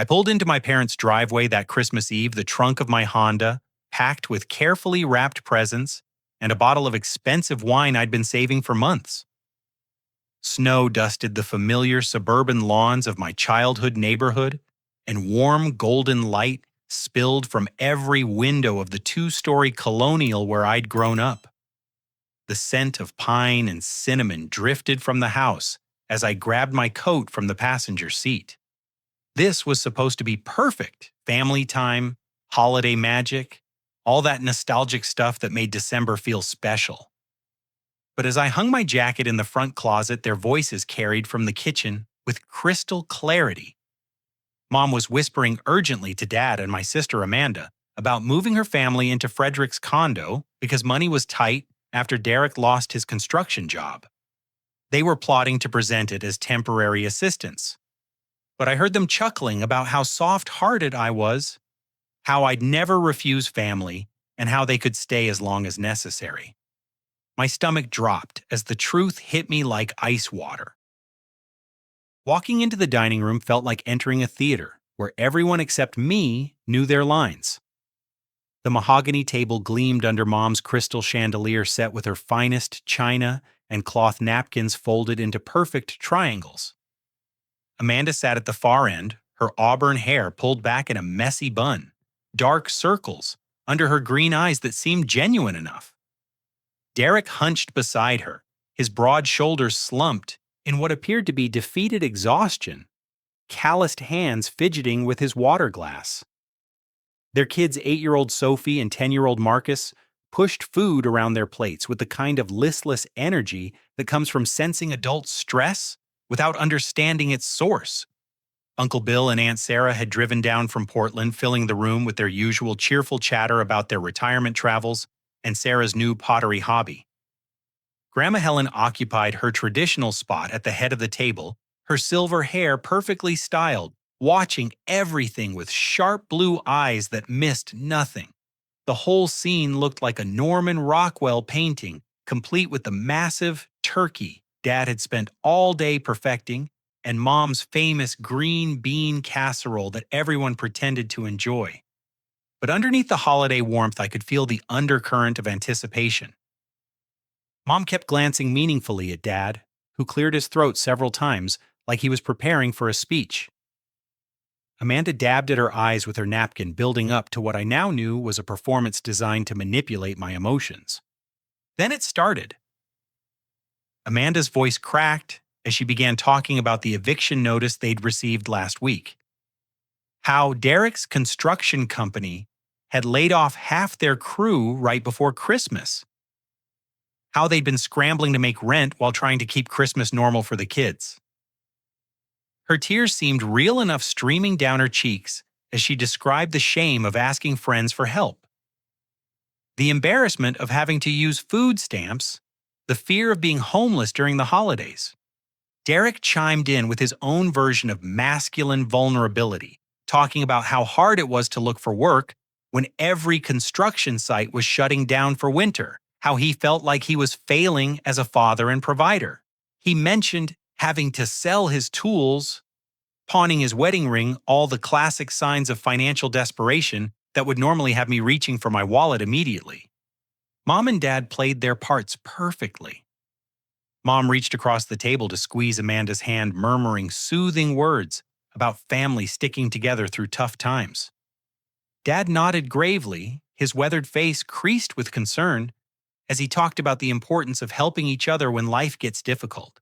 I pulled into my parents' driveway that Christmas Eve, the trunk of my Honda, packed with carefully wrapped presents and a bottle of expensive wine I'd been saving for months. Snow dusted the familiar suburban lawns of my childhood neighborhood, and warm golden light spilled from every window of the two-story colonial where I'd grown up. The scent of pine and cinnamon drifted from the house as I grabbed my coat from the passenger seat. This was supposed to be perfect family time, holiday magic, all that nostalgic stuff that made December feel special. But as I hung my jacket in the front closet, their voices carried from the kitchen with crystal clarity. Mom was whispering urgently to Dad and my sister Amanda about moving her family into Frederick's condo because money was tight after Derek lost his construction job. They were plotting to present it as temporary assistance. But I heard them chuckling about how soft-hearted I was, how I'd never refuse family, and how they could stay as long as necessary. My stomach dropped as the truth hit me like ice water. Walking into the dining room felt like entering a theater where everyone except me knew their lines. The mahogany table gleamed under Mom's crystal chandelier set with her finest china and cloth napkins folded into perfect triangles. Amanda sat at the far end, her auburn hair pulled back in a messy bun, dark circles under her green eyes that seemed genuine enough. Derek hunched beside her, his broad shoulders slumped in what appeared to be defeated exhaustion, calloused hands fidgeting with his water glass. Their kids, 8-year-old Sophie and 10-year-old Marcus, pushed food around their plates with the kind of listless energy that comes from sensing adult stress without understanding its source. Uncle Bill and Aunt Sarah had driven down from Portland, filling the room with their usual cheerful chatter about their retirement travels and Sarah's new pottery hobby. Grandma Helen occupied her traditional spot at the head of the table, her silver hair perfectly styled, watching everything with sharp blue eyes that missed nothing. The whole scene looked like a Norman Rockwell painting, complete with the massive turkey Dad had spent all day perfecting and Mom's famous green bean casserole that everyone pretended to enjoy. But underneath the holiday warmth, I could feel the undercurrent of anticipation. Mom kept glancing meaningfully at Dad, who cleared his throat several times like he was preparing for a speech. Amanda dabbed at her eyes with her napkin, building up to what I now knew was a performance designed to manipulate my emotions. Then it started. Amanda's voice cracked as she began talking about the eviction notice they'd received last week. How Derek's construction company had laid off half their crew right before Christmas. How they'd been scrambling to make rent while trying to keep Christmas normal for the kids. Her tears seemed real enough streaming down her cheeks as she described the shame of asking friends for help. The embarrassment of having to use food stamps, the fear of being homeless during the holidays. Derek chimed in with his own version of masculine vulnerability, talking about how hard it was to look for work when every construction site was shutting down for winter, how he felt like he was failing as a father and provider. He mentioned having to sell his tools, pawning his wedding ring, all the classic signs of financial desperation that would normally have me reaching for my wallet immediately. Mom and Dad played their parts perfectly. Mom reached across the table to squeeze Amanda's hand, murmuring soothing words about family sticking together through tough times. Dad nodded gravely, his weathered face creased with concern, as he talked about the importance of helping each other when life gets difficult.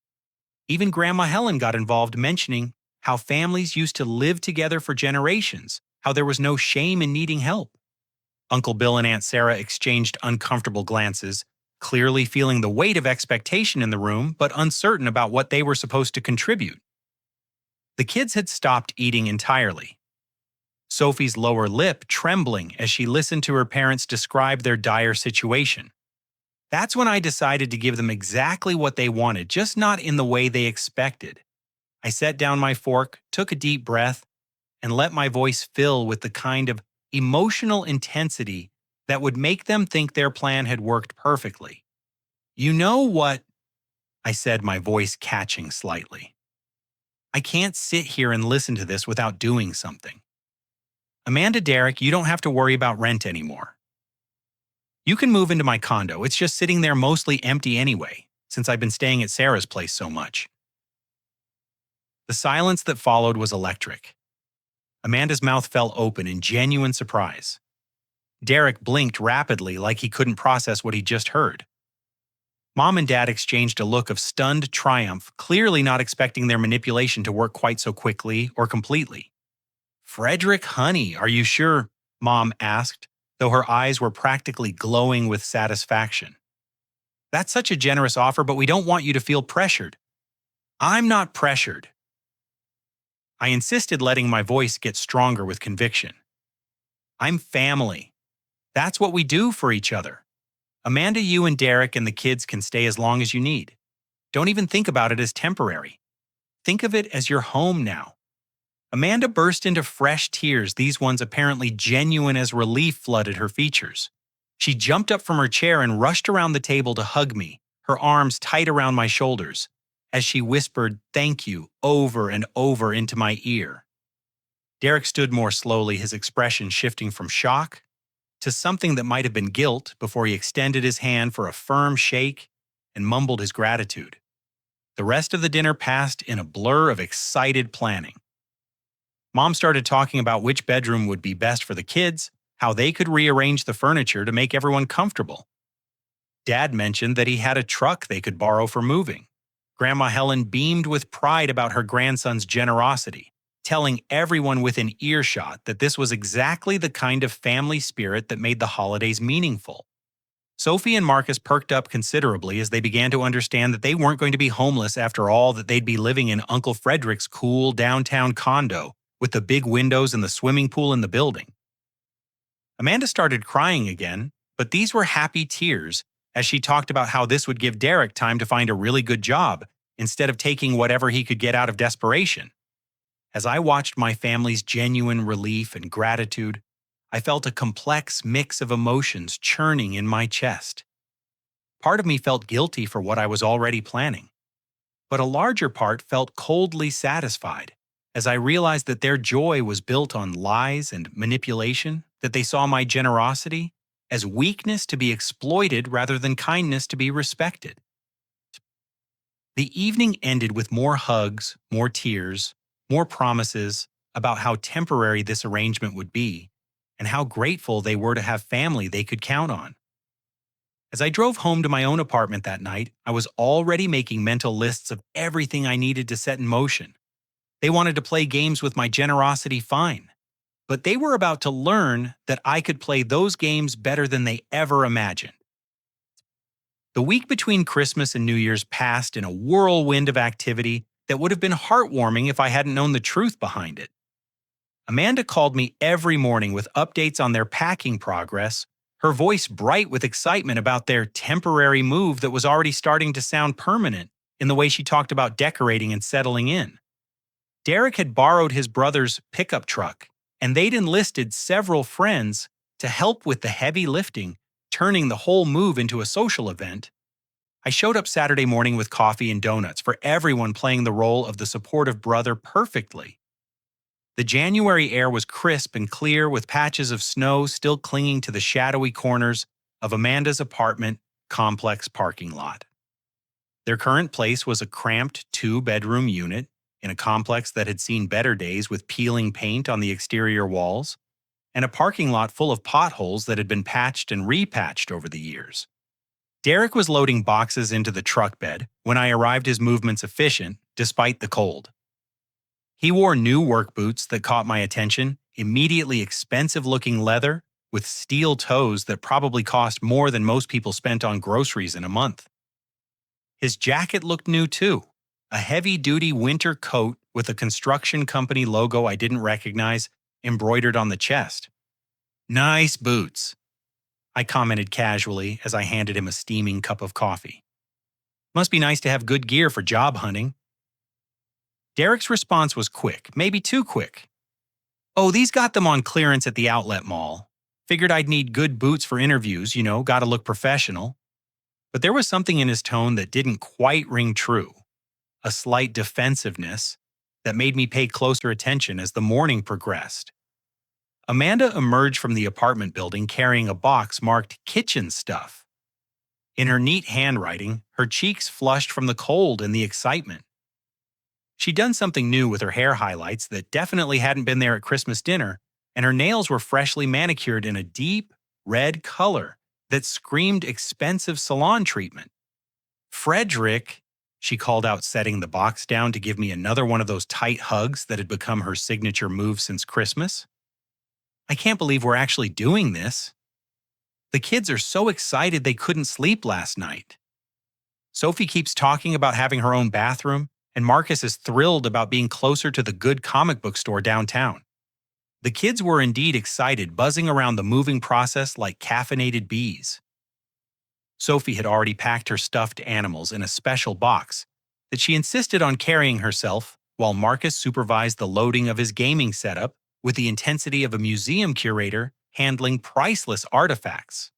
Even Grandma Helen got involved, mentioning how families used to live together for generations, how there was no shame in needing help. Uncle Bill and Aunt Sarah exchanged uncomfortable glances, clearly feeling the weight of expectation in the room, but uncertain about what they were supposed to contribute. The kids had stopped eating entirely. Sophie's lower lip trembling as she listened to her parents describe their dire situation. That's when I decided to give them exactly what they wanted, just not in the way they expected. I set down my fork, took a deep breath, and let my voice fill with the kind of emotional intensity that would make them think their plan had worked perfectly. "You know what?" I said, my voice catching slightly. I can't sit here and listen to this without doing something. Amanda, Derek, you don't have to worry about rent anymore. You can move into my condo. It's just sitting there mostly empty anyway, since I've been staying at Sarah's place so much. The silence that followed was electric. Amanda's mouth fell open in genuine surprise. Derek blinked rapidly like he couldn't process what he'd just heard. Mom and Dad exchanged a look of stunned triumph, clearly not expecting their manipulation to work quite so quickly or completely. "Frederick, honey, are you sure?" Mom asked, though her eyes were practically glowing with satisfaction. "That's such a generous offer, but we don't want you to feel pressured." "I'm not pressured." I insisted, letting my voice get stronger with conviction. "I'm family. That's what we do for each other. Amanda, you and Derek and the kids can stay as long as you need. Don't even think about it as temporary. Think of it as your home now." Amanda burst into fresh tears, these ones apparently genuine as relief flooded her features. She jumped up from her chair and rushed around the table to hug me, her arms tight around my shoulders, as she whispered "thank you" over and over into my ear. Derek stood more slowly, his expression shifting from shock to something that might have been guilt before he extended his hand for a firm shake and mumbled his gratitude. The rest of the dinner passed in a blur of excited planning. Mom started talking about which bedroom would be best for the kids, how they could rearrange the furniture to make everyone comfortable. Dad mentioned that he had a truck they could borrow for moving. Grandma Helen beamed with pride about her grandson's generosity, telling everyone within earshot that this was exactly the kind of family spirit that made the holidays meaningful. Sophie and Marcus perked up considerably as they began to understand that they weren't going to be homeless after all, that they'd be living in Uncle Frederick's cool downtown condo with the big windows and the swimming pool in the building. Amanda started crying again, but these were happy tears as she talked about how this would give Derek time to find a really good job instead of taking whatever he could get out of desperation. As I watched my family's genuine relief and gratitude, I felt a complex mix of emotions churning in my chest. Part of me felt guilty for what I was already planning, but a larger part felt coldly satisfied as I realized that their joy was built on lies and manipulation, that they saw my generosity as weakness to be exploited rather than kindness to be respected. The evening ended with more hugs, more tears, more promises about how temporary this arrangement would be, and how grateful they were to have family they could count on. As I drove home to my own apartment that night, I was already making mental lists of everything I needed to set in motion. They wanted to play games with my generosity, fine, but they were about to learn that I could play those games better than they ever imagined. The week between Christmas and New Year's passed in a whirlwind of activity that would have been heartwarming if I hadn't known the truth behind it. Amanda called me every morning with updates on their packing progress, her voice bright with excitement about their temporary move that was already starting to sound permanent in the way she talked about decorating and settling in. Derek had borrowed his brother's pickup truck, and they'd enlisted several friends to help with the heavy lifting, turning the whole move into a social event. I showed up Saturday morning with coffee and donuts for everyone, playing the role of the supportive brother perfectly. The January air was crisp and clear, with patches of snow still clinging to the shadowy corners of Amanda's apartment complex parking lot. Their current place was a cramped 2-bedroom unit in a complex that had seen better days, with peeling paint on the exterior walls and a parking lot full of potholes that had been patched and repatched over the years. Derek was loading boxes into the truck bed when I arrived, his movements efficient despite the cold. He wore new work boots that caught my attention, immediately expensive-looking leather with steel toes that probably cost more than most people spent on groceries in a month. His jacket looked new too, a heavy-duty winter coat with a construction company logo I didn't recognize embroidered on the chest. "Nice boots," I commented casually as I handed him a steaming cup of coffee. "Must be nice to have good gear for job hunting." Derek's response was quick, maybe too quick. "Oh, these got them on clearance at the outlet mall. Figured I'd need good boots for interviews, gotta look professional." But there was something in his tone that didn't quite ring true. A slight defensiveness, that made me pay closer attention as the morning progressed. Amanda emerged from the apartment building carrying a box marked kitchen stuff. In her neat handwriting, her cheeks flushed from the cold and the excitement. She'd done something new with her hair highlights that definitely hadn't been there at Christmas dinner, and her nails were freshly manicured in a deep, red color that screamed expensive salon treatment. "Frederick," she called out, setting the box down to give me another one of those tight hugs that had become her signature move since Christmas. "I can't believe we're actually doing this. The kids are so excited they couldn't sleep last night. Sophie keeps talking about having her own bathroom, and Marcus is thrilled about being closer to the good comic book store downtown." The kids were indeed excited, buzzing around the moving process like caffeinated bees. Sophie had already packed her stuffed animals in a special box that she insisted on carrying herself, while Marcus supervised the loading of his gaming setup with the intensity of a museum curator handling priceless artifacts.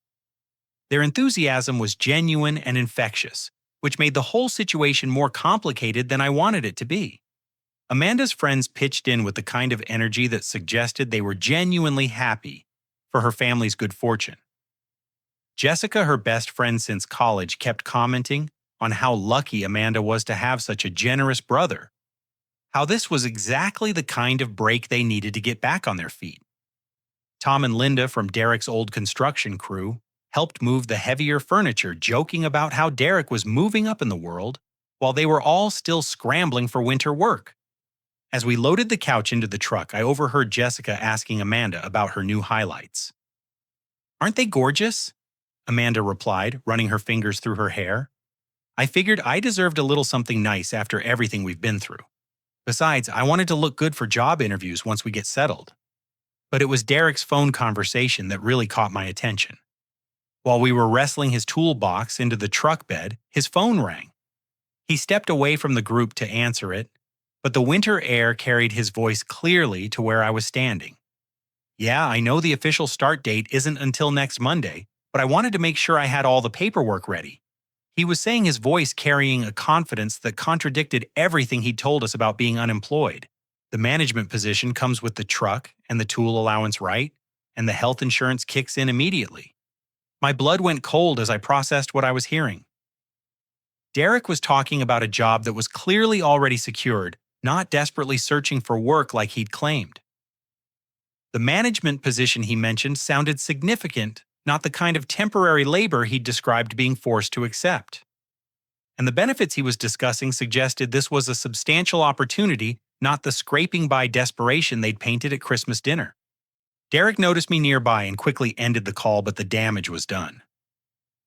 Their enthusiasm was genuine and infectious, which made the whole situation more complicated than I wanted it to be. Amanda's friends pitched in with the kind of energy that suggested they were genuinely happy for her family's good fortune. Jessica, her best friend since college, kept commenting on how lucky Amanda was to have such a generous brother, how this was exactly the kind of break they needed to get back on their feet. Tom and Linda from Derek's old construction crew helped move the heavier furniture, joking about how Derek was moving up in the world while they were all still scrambling for winter work. As we loaded the couch into the truck, I overheard Jessica asking Amanda about her new highlights. "Aren't they gorgeous?" Amanda replied, running her fingers through her hair. "I figured I deserved a little something nice after everything we've been through. Besides, I wanted to look good for job interviews once we get settled." But it was Derek's phone conversation that really caught my attention. While we were wrestling his toolbox into the truck bed, his phone rang. He stepped away from the group to answer it, but the winter air carried his voice clearly to where I was standing. "Yeah, I know the official start date isn't until next Monday, but I wanted to make sure I had all the paperwork ready." He was saying, his voice carrying a confidence that contradicted everything he'd told us about being unemployed. The management position comes with the truck and the tool allowance, right? And the health insurance kicks in immediately. My blood went cold as I processed what I was hearing. Derek was talking about a job that was clearly already secured, not desperately searching for work like he'd claimed. The management position he mentioned sounded significant, not the kind of temporary labor he'd described being forced to accept. And the benefits he was discussing suggested this was a substantial opportunity, not the scraping by desperation they'd painted at Christmas dinner. Derek noticed me nearby and quickly ended the call, but the damage was done.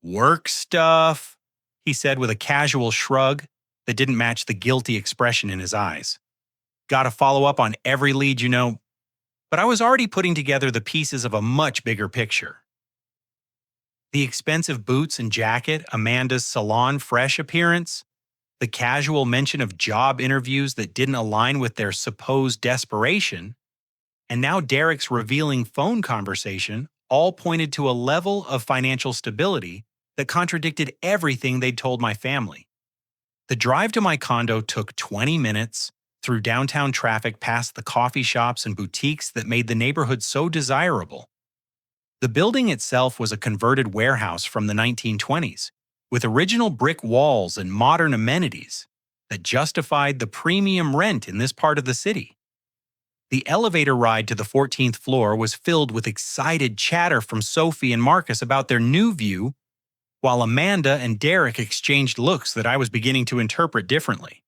"Work stuff," he said with a casual shrug that didn't match the guilty expression in his eyes. "Gotta follow up on every lead, you know." But I was already putting together the pieces of a much bigger picture. The expensive boots and jacket, Amanda's salon fresh appearance, the casual mention of job interviews that didn't align with their supposed desperation, and now Derek's revealing phone conversation all pointed to a level of financial stability that contradicted everything they'd told my family. The drive to my condo took 20 minutes, through downtown traffic past the coffee shops and boutiques that made the neighborhood so desirable. The building itself was a converted warehouse from the 1920s, with original brick walls and modern amenities that justified the premium rent in this part of the city. The elevator ride to the 14th floor was filled with excited chatter from Sophie and Marcus about their new view, while Amanda and Derek exchanged looks that I was beginning to interpret differently.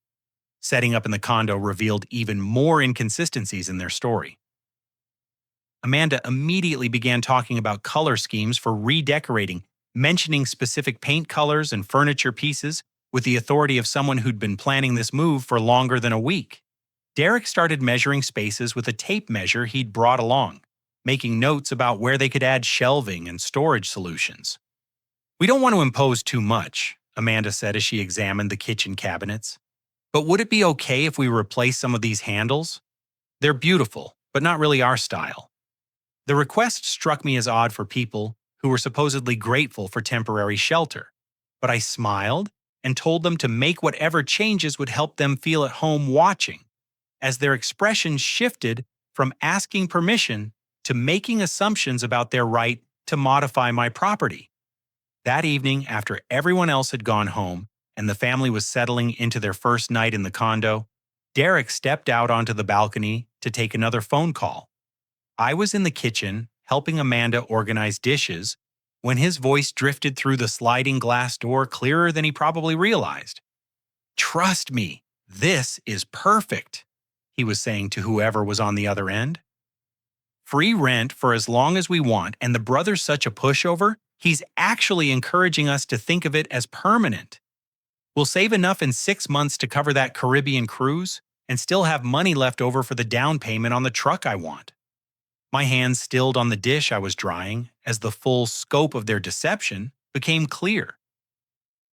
Setting up in the condo revealed even more inconsistencies in their story. Amanda immediately began talking about color schemes for redecorating, mentioning specific paint colors and furniture pieces with the authority of someone who'd been planning this move for longer than a week. Derek started measuring spaces with a tape measure he'd brought along, making notes about where they could add shelving and storage solutions. "We don't want to impose too much," Amanda said as she examined the kitchen cabinets. "But would it be okay if we replace some of these handles? They're beautiful, but not really our style." The request struck me as odd for people who were supposedly grateful for temporary shelter, but I smiled and told them to make whatever changes would help them feel at home watching, as their expressions shifted from asking permission to making assumptions about their right to modify my property. That evening, after everyone else had gone home and the family was settling into their first night in the condo, Derek stepped out onto the balcony to take another phone call. I was in the kitchen helping Amanda organize dishes when his voice drifted through the sliding glass door clearer than he probably realized. "Trust me, this is perfect," he was saying to whoever was on the other end. "Free rent for as long as we want, and the brother's such a pushover, he's actually encouraging us to think of it as permanent. We'll save enough in 6 months to cover that Caribbean cruise and still have money left over for the down payment on the truck I want." My hands stilled on the dish I was drying as the full scope of their deception became clear.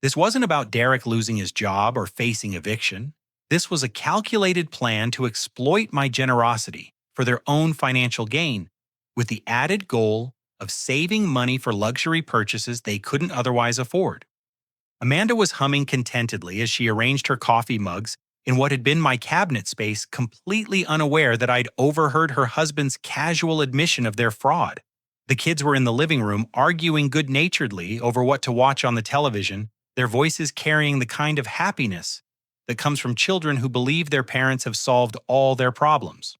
This wasn't about Derek losing his job or facing eviction. This was a calculated plan to exploit my generosity for their own financial gain, with the added goal of saving money for luxury purchases they couldn't otherwise afford. Amanda was humming contentedly as she arranged her coffee mugs in what had been my cabinet space, completely unaware that I'd overheard her husband's casual admission of their fraud. The kids were in the living room arguing good-naturedly over what to watch on the television, their voices carrying the kind of happiness that comes from children who believe their parents have solved all their problems.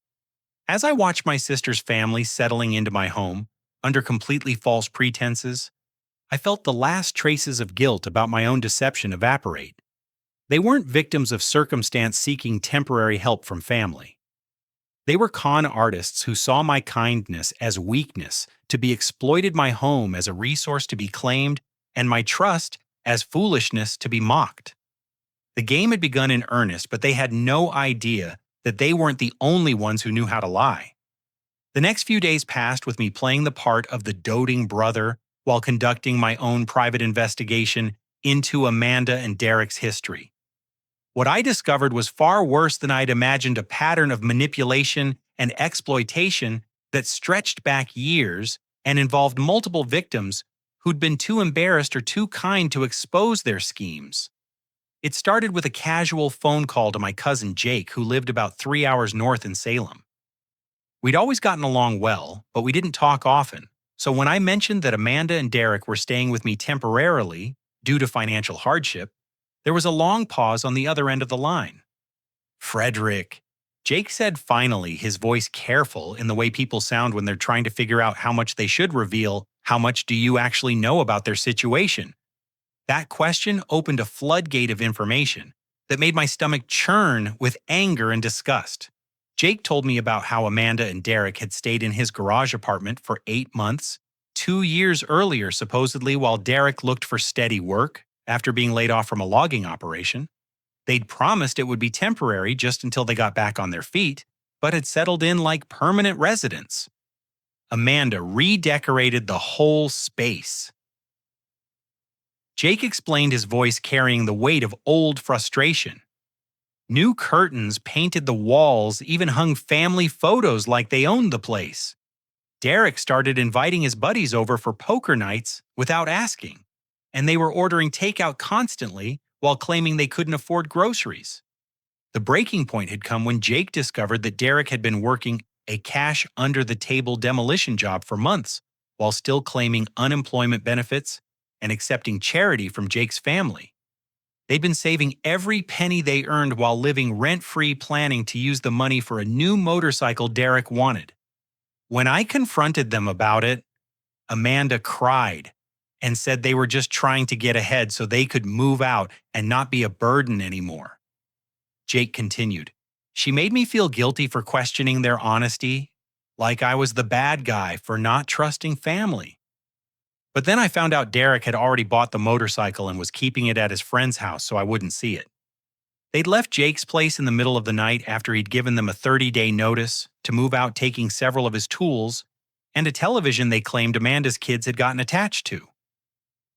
As I watched my sister's family settling into my home, under completely false pretenses, I felt the last traces of guilt about my own deception evaporate. They weren't victims of circumstance seeking temporary help from family. They were con artists who saw my kindness as weakness to be exploited, my home as a resource to be claimed, and my trust as foolishness to be mocked. The game had begun in earnest, but they had no idea that they weren't the only ones who knew how to lie. The next few days passed with me playing the part of the doting brother while conducting my own private investigation into Amanda and Derek's history. What I discovered was far worse than I'd imagined, a pattern of manipulation and exploitation that stretched back years and involved multiple victims who'd been too embarrassed or too kind to expose their schemes. It started with a casual phone call to my cousin Jake, who lived about 3 hours north in Salem. We'd always gotten along well, but we didn't talk often, so when I mentioned that Amanda and Derek were staying with me temporarily due to financial hardship, there was a long pause on the other end of the line. "Frederick," Jake said finally, his voice careful in the way people sound when they're trying to figure out how much they should reveal. "How much do you actually know about their situation?" That question opened a floodgate of information that made my stomach churn with anger and disgust. Jake told me about how Amanda and Derek had stayed in his garage apartment for 8 months, 2 years earlier supposedly, while Derek looked for steady work after being laid off from a logging operation. They'd promised it would be temporary just until they got back on their feet, but had settled in like permanent residents. Amanda redecorated the whole space. Jake explained, his voice carrying the weight of old frustration. New curtains painted the walls, even hung family photos like they owned the place. Derek started inviting his buddies over for poker nights without asking, and they were ordering takeout constantly while claiming they couldn't afford groceries. The breaking point had come when Jake discovered that Derek had been working a cash under-the-table demolition job for months while still claiming unemployment benefits and accepting charity from Jake's family. They'd been saving every penny they earned while living rent-free, planning to use the money for a new motorcycle Derek wanted. When I confronted them about it, Amanda cried and said they were just trying to get ahead so they could move out and not be a burden anymore. Jake continued, "She made me feel guilty for questioning their honesty, like I was the bad guy for not trusting family. But then I found out Derek had already bought the motorcycle and was keeping it at his friend's house so I wouldn't see it. They'd left Jake's place in the middle of the night after he'd given them a 30-day notice to move out, taking several of his tools and a television they claimed Amanda's kids had gotten attached to.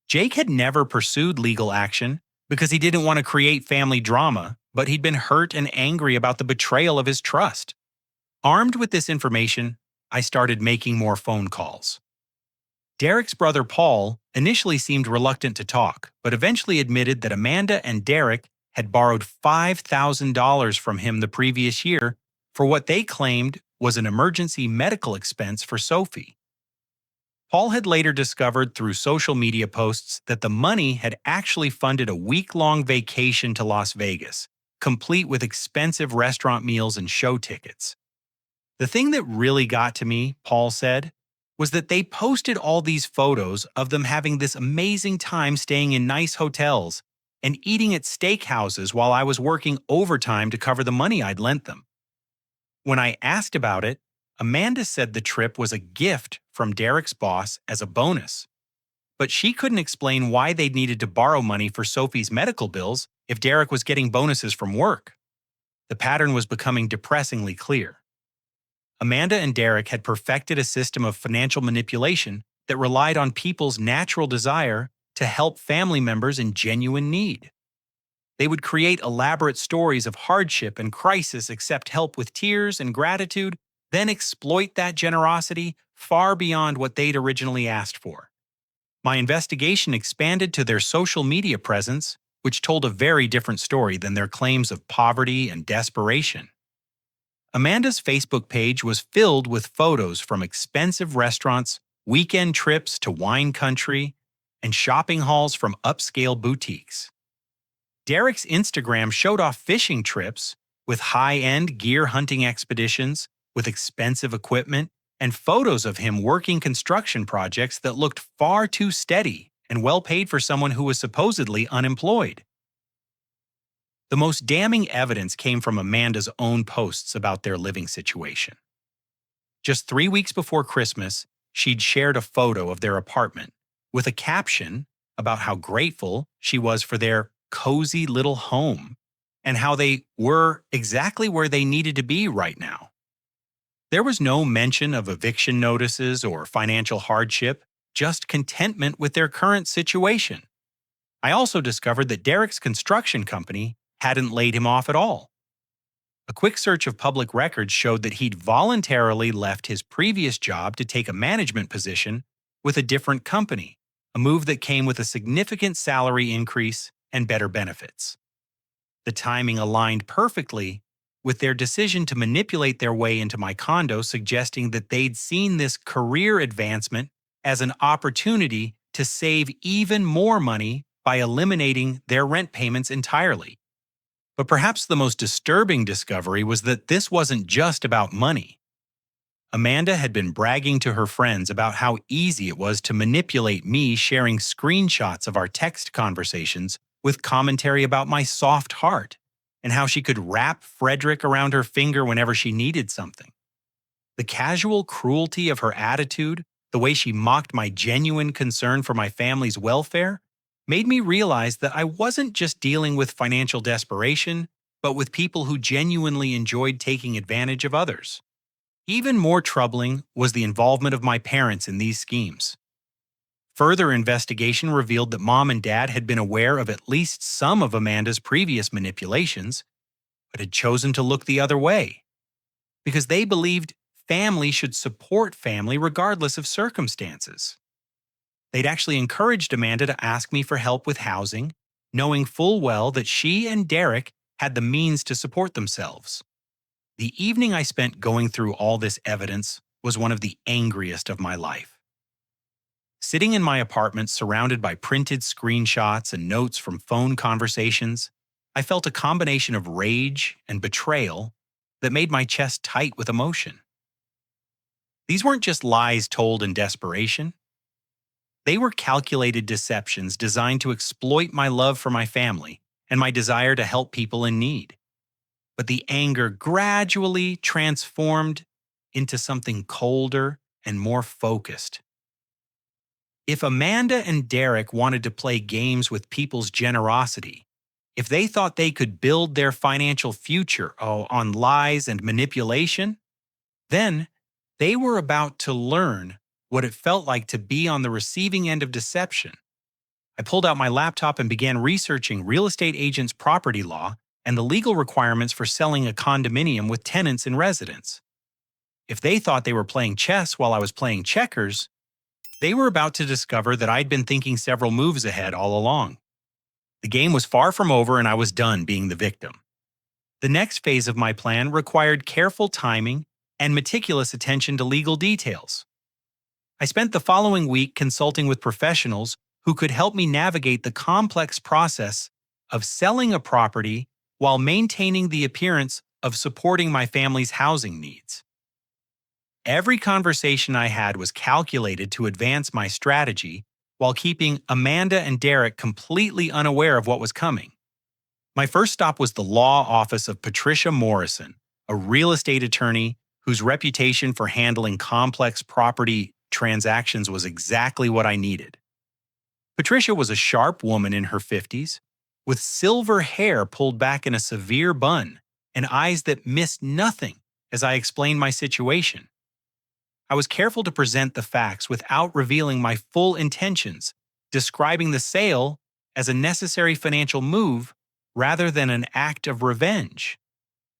Jake had never pursued legal action because he didn't want to create family drama, but he'd been hurt and angry about the betrayal of his trust. Armed with this information, I started making more phone calls. Derek's brother Paul initially seemed reluctant to talk, but eventually admitted that Amanda and Derek had borrowed $5,000 from him the previous year for what they claimed was an emergency medical expense for Sophie. Paul had later discovered through social media posts that the money had actually funded a week-long vacation to Las Vegas, complete with expensive restaurant meals and show tickets. The thing that really got to me, Paul said, was that they posted all these photos of them having this amazing time staying in nice hotels and eating at steakhouses while I was working overtime to cover the money I'd lent them. When I asked about it, Amanda said the trip was a gift from Derek's boss as a bonus. But she couldn't explain why they'd needed to borrow money for Sophie's medical bills if Derek was getting bonuses from work. The pattern was becoming depressingly clear. Amanda and Derek had perfected a system of financial manipulation that relied on people's natural desire to help family members in genuine need. They would create elaborate stories of hardship and crisis, accept help with tears and gratitude, then exploit that generosity far beyond what they'd originally asked for. My investigation expanded to their social media presence, which told a very different story than their claims of poverty and desperation. Amanda's Facebook page was filled with photos from expensive restaurants, weekend trips to wine country, and shopping hauls from upscale boutiques. Derek's Instagram showed off fishing trips with high-end gear hunting expeditions with expensive equipment and photos of him working construction projects that looked far too steady and well paid for someone who was supposedly unemployed. The most damning evidence came from Amanda's own posts about their living situation. Just 3 weeks before Christmas, she'd shared a photo of their apartment with a caption about how grateful she was for their cozy little home and how they were exactly where they needed to be right now. There was no mention of eviction notices or financial hardship, just contentment with their current situation. I also discovered that Derek's construction company hadn't laid him off at all. A quick search of public records showed that he'd voluntarily left his previous job to take a management position with a different company, a move that came with a significant salary increase and better benefits. The timing aligned perfectly with their decision to manipulate their way into my condo, suggesting that they'd seen this career advancement as an opportunity to save even more money by eliminating their rent payments entirely. But perhaps the most disturbing discovery was that this wasn't just about money. Amanda had been bragging to her friends about how easy it was to manipulate me, sharing screenshots of our text conversations with commentary about my soft heart and how she could wrap Frederick around her finger whenever she needed something. The casual cruelty of her attitude, the way she mocked my genuine concern for my family's welfare, made me realize that I wasn't just dealing with financial desperation, but with people who genuinely enjoyed taking advantage of others. Even more troubling was the involvement of my parents in these schemes. Further investigation revealed that Mom and Dad had been aware of at least some of Amanda's previous manipulations, but had chosen to look the other way, because they believed family should support family regardless of circumstances. They'd actually encouraged Amanda to ask me for help with housing, knowing full well that she and Derek had the means to support themselves. The evening I spent going through all this evidence was one of the angriest of my life. Sitting in my apartment surrounded by printed screenshots and notes from phone conversations, I felt a combination of rage and betrayal that made my chest tight with emotion. These weren't just lies told in desperation. They were calculated deceptions designed to exploit my love for my family and my desire to help people in need. But the anger gradually transformed into something colder and more focused. If Amanda and Derek wanted to play games with people's generosity, if they thought they could build their financial future on lies and manipulation, then they were about to learn what it felt like to be on the receiving end of deception. I pulled out my laptop and began researching real estate agents' property law and the legal requirements for selling a condominium with tenants in residence. If they thought they were playing chess while I was playing checkers, they were about to discover that I'd been thinking several moves ahead all along. The game was far from over and I was done being the victim. The next phase of my plan required careful timing and meticulous attention to legal details. I spent the following week consulting with professionals who could help me navigate the complex process of selling a property while maintaining the appearance of supporting my family's housing needs. Every conversation I had was calculated to advance my strategy while keeping Amanda and Derek completely unaware of what was coming. My first stop was the law office of Patricia Morrison, a real estate attorney whose reputation for handling complex property transactions was exactly what I needed. Patricia was a sharp woman in her 50s, with silver hair pulled back in a severe bun and eyes that missed nothing as I explained my situation. I was careful to present the facts without revealing my full intentions, describing the sale as a necessary financial move rather than an act of revenge.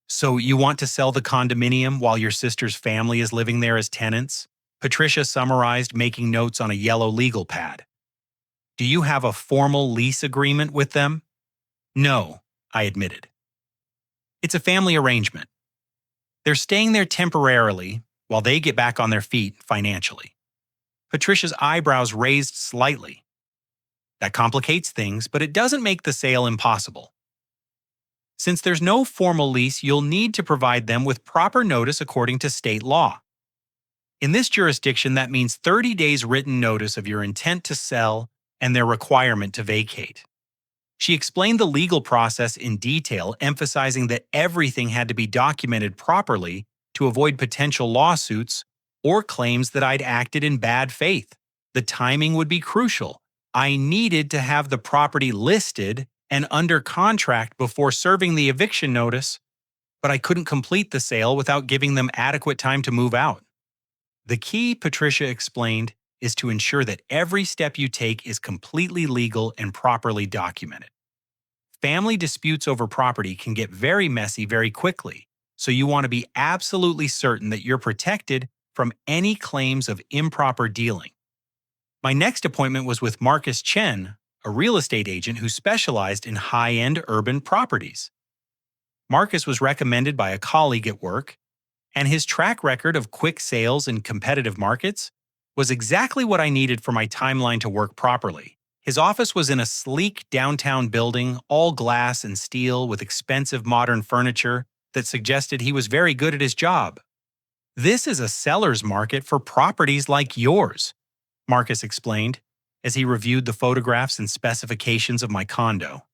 "So you want to sell the condominium while your sister's family is living there as tenants?" Patricia summarized, making notes on a yellow legal pad. "Do you have a formal lease agreement with them?" "No," I admitted. "It's a family arrangement. They're staying there temporarily while they get back on their feet financially." Patricia's eyebrows raised slightly. "That complicates things, but it doesn't make the sale impossible. Since there's no formal lease, you'll need to provide them with proper notice according to state law. In this jurisdiction, that means 30 days written notice of your intent to sell and their requirement to vacate." She explained the legal process in detail, emphasizing that everything had to be documented properly to avoid potential lawsuits or claims that I'd acted in bad faith. The timing would be crucial. I needed to have the property listed and under contract before serving the eviction notice, but I couldn't complete the sale without giving them adequate time to move out. "The key," Patricia explained, "is to ensure that every step you take is completely legal and properly documented. Family disputes over property can get very messy very quickly, so you want to be absolutely certain that you're protected from any claims of improper dealing." My next appointment was with Marcus Chen, a real estate agent who specialized in high-end urban properties. Marcus was recommended by a colleague at work, and his track record of quick sales in competitive markets was exactly what I needed for my timeline to work properly. His office was in a sleek downtown building, all glass and steel with expensive modern furniture that suggested he was very good at his job. "This is a seller's market for properties like yours," Marcus explained as he reviewed the photographs and specifications of my condo.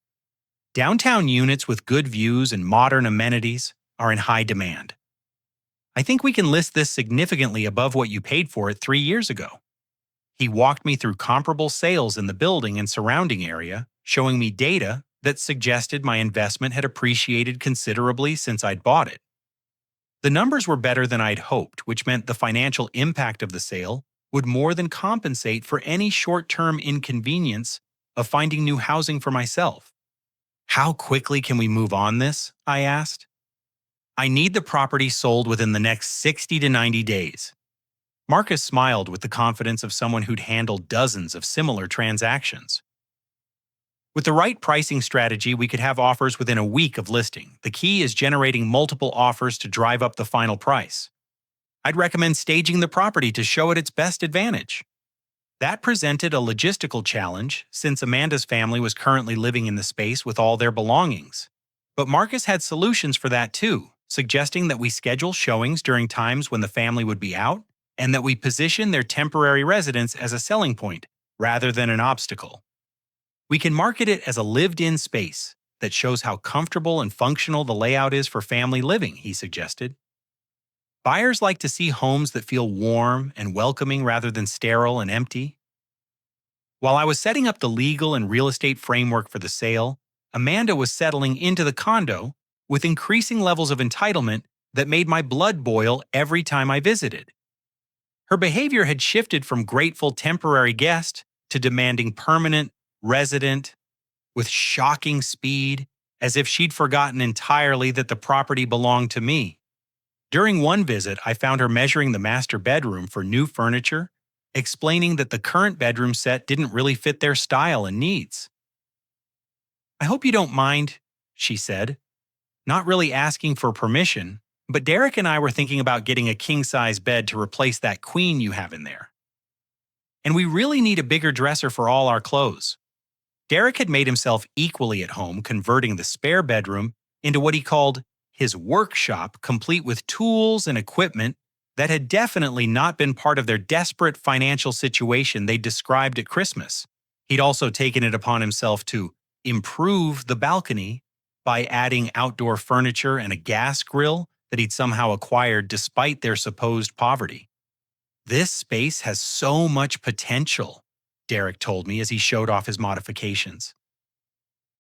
"Downtown units with good views and modern amenities are in high demand. I think we can list this significantly above what you paid for it 3 years ago." He walked me through comparable sales in the building and surrounding area, showing me data that suggested my investment had appreciated considerably since I'd bought it. The numbers were better than I'd hoped, which meant the financial impact of the sale would more than compensate for any short-term inconvenience of finding new housing for myself. "How quickly can we move on this?" I asked. "I need the property sold within the next 60 to 90 days. Marcus smiled with the confidence of someone who'd handled dozens of similar transactions. "With the right pricing strategy, we could have offers within a week of listing. The key is generating multiple offers to drive up the final price. I'd recommend staging the property to show it its best advantage." That presented a logistical challenge, since Amanda's family was currently living in the space with all their belongings. But Marcus had solutions for that too, suggesting that we schedule showings during times when the family would be out, and that we position their temporary residence as a selling point rather than an obstacle. "We can market it as a lived-in space that shows how comfortable and functional the layout is for family living," he suggested. "Buyers like to see homes that feel warm and welcoming rather than sterile and empty." While I was setting up the legal and real estate framework for the sale, Amanda was settling into the condo with increasing levels of entitlement that made my blood boil every time I visited. Her behavior had shifted from grateful temporary guest to demanding permanent resident with shocking speed, as if she'd forgotten entirely that the property belonged to me. During one visit, I found her measuring the master bedroom for new furniture, explaining that the current bedroom set didn't really fit their style and needs. "I hope you don't mind," she said. not really asking for permission, but Derek and I were thinking about getting a king-size bed to replace that queen you have in there. And we really need a bigger dresser for all our clothes. Derek had made himself equally at home, converting the spare bedroom into what he called his workshop, complete with tools and equipment that had definitely not been part of their desperate financial situation they described at Christmas. He'd also taken it upon himself to improve the balcony by adding outdoor furniture and a gas grill that he'd somehow acquired despite their supposed poverty. "This space has so much potential," Derek told me as he showed off his modifications.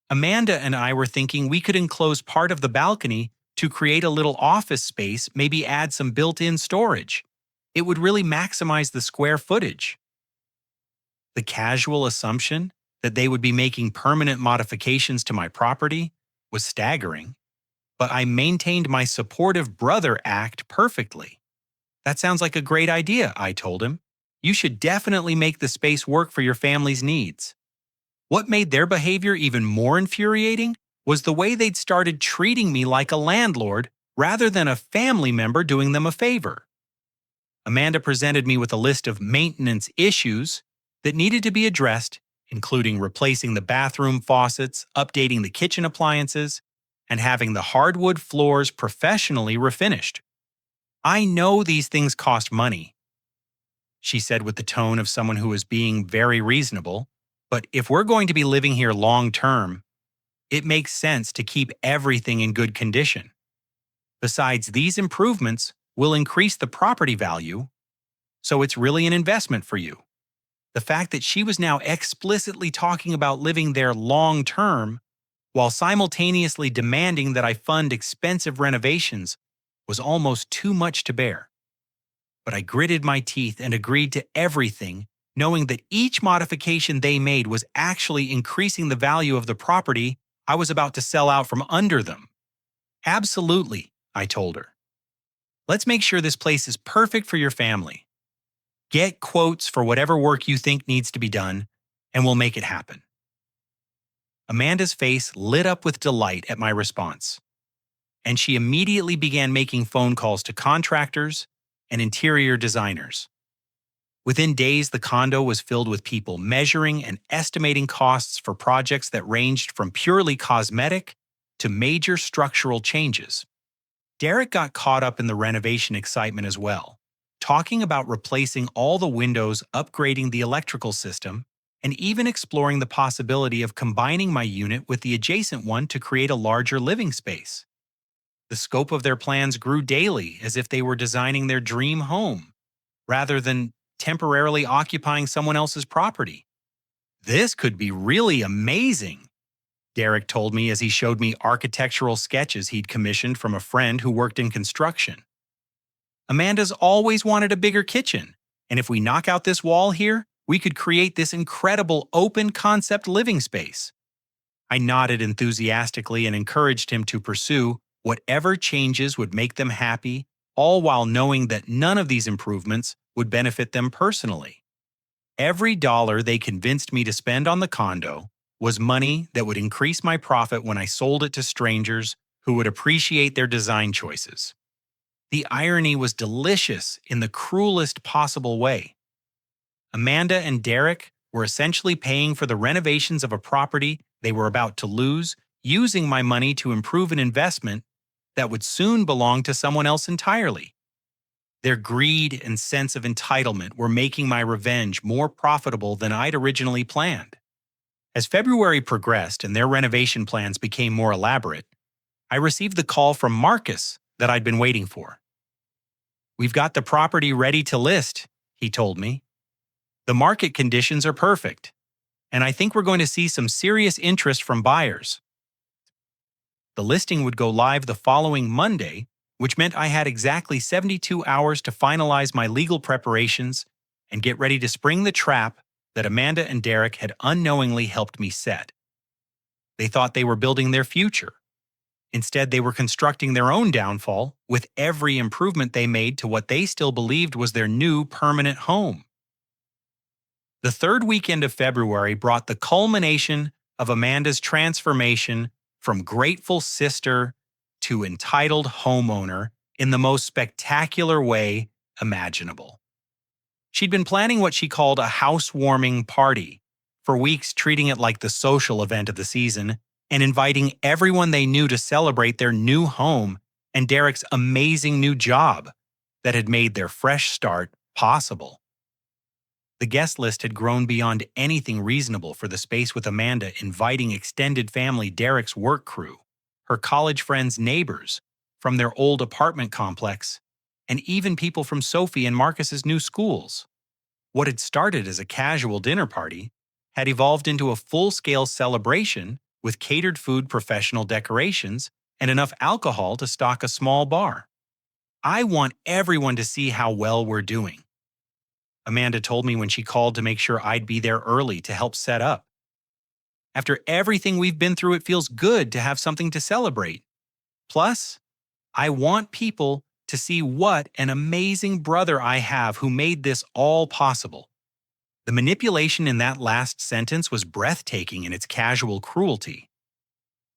Amanda and I were thinking we could enclose part of the balcony to create a little office space, maybe add some built-in storage. It would really maximize the square footage. The casual assumption that they would be making permanent modifications to my property was staggering, but I maintained my supportive brother act perfectly. "That sounds like a great idea," I told him. "You should definitely make the space work for your family's needs." What made their behavior even more infuriating was the way they'd started treating me like a landlord rather than a family member doing them a favor. Amanda presented me with a list of maintenance issues that needed to be addressed, including replacing the bathroom faucets, updating the kitchen appliances, and having the hardwood floors professionally refinished. "I know these things cost money," she said with the tone of someone who was being very reasonable, "but if we're going to be living here long term, it makes sense to keep everything in good condition. Besides, these improvements will increase the property value, so it's really an investment for you." The fact that she was now explicitly talking about living there long term while simultaneously demanding that I fund expensive renovations was almost too much to bear. But I gritted my teeth and agreed to everything, knowing that each modification they made was actually increasing the value of the property I was about to sell out from under them. "Absolutely," I told her. "Let's make sure this place is perfect for your family. Get quotes for whatever work you think needs to be done, and we'll make it happen." Amanda's face lit up with delight at my response, and she immediately began making phone calls to contractors and interior designers. Within days, the condo was filled with people measuring and estimating costs for projects that ranged from purely cosmetic to major structural changes. Derek got caught up in the renovation excitement as well, talking about replacing all the windows, upgrading the electrical system, and even exploring the possibility of combining my unit with the adjacent one to create a larger living space. The scope of their plans grew daily, as if they were designing their dream home, rather than temporarily occupying someone else's property. "This could be really amazing," Derek told me as he showed me architectural sketches he'd commissioned from a friend who worked in construction. "Amanda's always wanted a bigger kitchen, and if we knock out this wall here, we could create this incredible open-concept living space." I nodded enthusiastically and encouraged him to pursue whatever changes would make them happy, all while knowing that none of these improvements would benefit them personally. Every dollar they convinced me to spend on the condo was money that would increase my profit when I sold it to strangers who would appreciate their design choices. The irony was delicious in the cruelest possible way. Amanda and Derek were essentially paying for the renovations of a property they were about to lose, using my money to improve an investment that would soon belong to someone else entirely. Their greed and sense of entitlement were making my revenge more profitable than I'd originally planned. As February progressed and their renovation plans became more elaborate, I received the call from Marcus that I'd been waiting for. "We've got the property ready to list," he told me. "The market conditions are perfect, and I think we're going to see some serious interest from buyers." The listing would go live the following Monday, which meant I had exactly 72 hours to finalize my legal preparations and get ready to spring the trap that Amanda and Derek had unknowingly helped me set. They thought they were building their future. Instead, they were constructing their own downfall with every improvement they made to what they still believed was their new permanent home. The third weekend of February brought the culmination of Amanda's transformation from grateful sister to entitled homeowner in the most spectacular way imaginable. She'd been planning what she called a housewarming party, for weeks treating it like the social event of the season and inviting everyone they knew to celebrate their new home and Derek's amazing new job that had made their fresh start possible. The guest list had grown beyond anything reasonable for the space, with Amanda inviting extended family, Derek's work crew, her college friends' neighbors from their old apartment complex, and even people from Sophie and Marcus's new schools. What had started as a casual dinner party had evolved into a full-scale celebration with catered food, professional decorations, and enough alcohol to stock a small bar. "I want everyone to see how well we're doing," Amanda told me when she called to make sure I'd be there early to help set up. "After everything we've been through, it feels good to have something to celebrate. Plus, I want people to see what an amazing brother I have who made this all possible." The manipulation in that last sentence was breathtaking in its casual cruelty.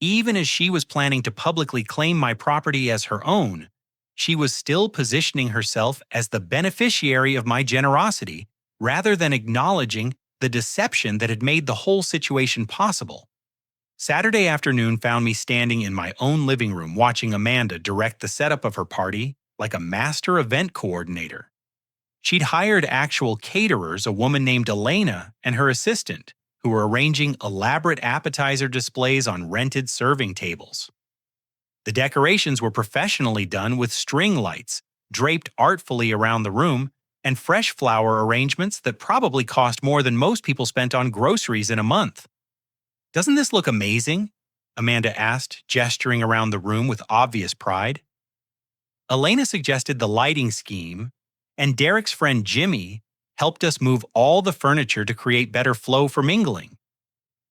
Even as she was planning to publicly claim my property as her own, she was still positioning herself as the beneficiary of my generosity rather than acknowledging the deception that had made the whole situation possible. Saturday afternoon found me standing in my own living room watching Amanda direct the setup of her party like a master event coordinator. She'd hired actual caterers, a woman named Elena and her assistant, who were arranging elaborate appetizer displays on rented serving tables. The decorations were professionally done with string lights draped artfully around the room and fresh flower arrangements that probably cost more than most people spent on groceries in a month. "Doesn't this look amazing?" Amanda asked, gesturing around the room with obvious pride. Elena suggested the lighting scheme, and Derek's friend Jimmy helped us move all the furniture to create better flow for mingling.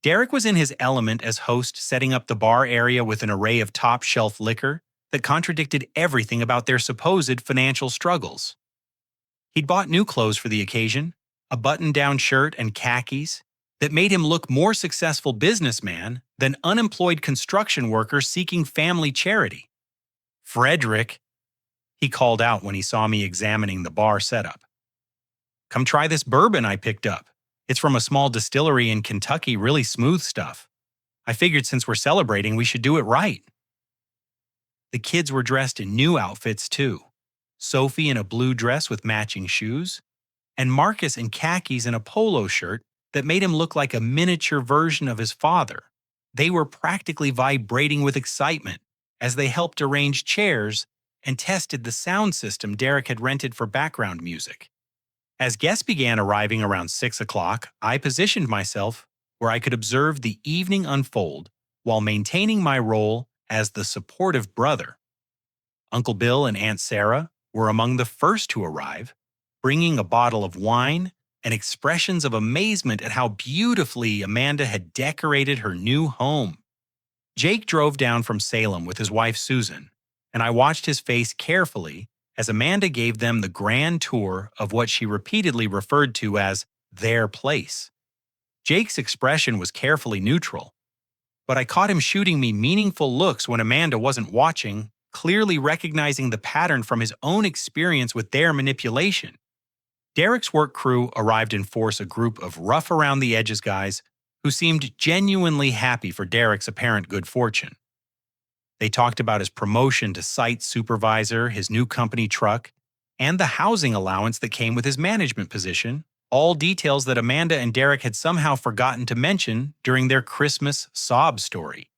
Derek was in his element as host, setting up the bar area with an array of top-shelf liquor that contradicted everything about their supposed financial struggles. He'd bought new clothes for the occasion, a button-down shirt and khakis, that made him look more successful businessman than unemployed construction worker seeking family charity. "Frederick," he called out when he saw me examining the bar setup. "Come try this bourbon I picked up. It's from a small distillery in Kentucky, really smooth stuff. I figured since we're celebrating, we should do it right." The kids were dressed in new outfits too. Sophie in a blue dress with matching shoes, and Marcus in khakis and a polo shirt that made him look like a miniature version of his father. They were practically vibrating with excitement as they helped arrange chairs and tested the sound system Derek had rented for background music. As guests began arriving around 6 o'clock, I positioned myself where I could observe the evening unfold while maintaining my role as the supportive brother. Uncle Bill and Aunt Sarah were among the first to arrive, bringing a bottle of wine and expressions of amazement at how beautifully Amanda had decorated her new home. Jake drove down from Salem with his wife Susan, and I watched his face carefully as Amanda gave them the grand tour of what she repeatedly referred to as their place. Jake's expression was carefully neutral, but I caught him shooting me meaningful looks when Amanda wasn't watching, clearly recognizing the pattern from his own experience with their manipulation. Derek's work crew arrived in force, a group of rough-around-the-edges guys who seemed genuinely happy for Derek's apparent good fortune. They talked about his promotion to site supervisor, his new company truck, and the housing allowance that came with his management position, all details that Amanda and Derek had somehow forgotten to mention during their Christmas sob story.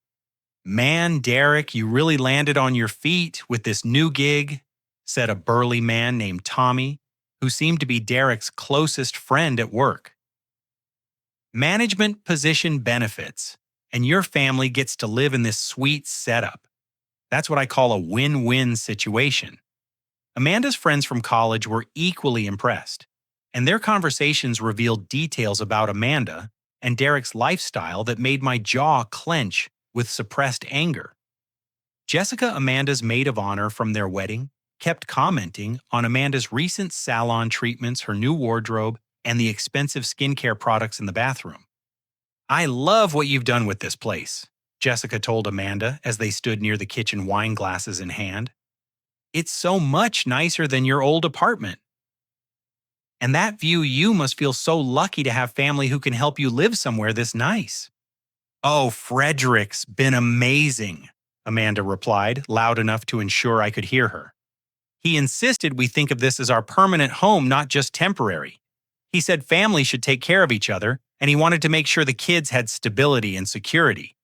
"Man, Derek, you really landed on your feet with this new gig," said a burly man named Tommy, who seemed to be Derek's closest friend at work. "Management position benefits, and your family gets to live in this sweet setup. That's what I call a win-win situation." Amanda's friends from college were equally impressed, and their conversations revealed details about Amanda and Derek's lifestyle that made my jaw clench with suppressed anger. Jessica, Amanda's maid of honor from their wedding, kept commenting on Amanda's recent salon treatments, her new wardrobe, and the expensive skincare products in the bathroom. "I love what you've done with this place. Jessica told Amanda as they stood near the kitchen, wine glasses in hand. It's so much nicer than your old apartment. And that view, you must feel so lucky to have family who can help you live somewhere this nice. Oh, Frederick's been amazing, Amanda replied, loud enough to ensure I could hear her. He insisted we think of this as our permanent home, not just temporary. He said family should take care of each other, and he wanted to make sure the kids had stability and security.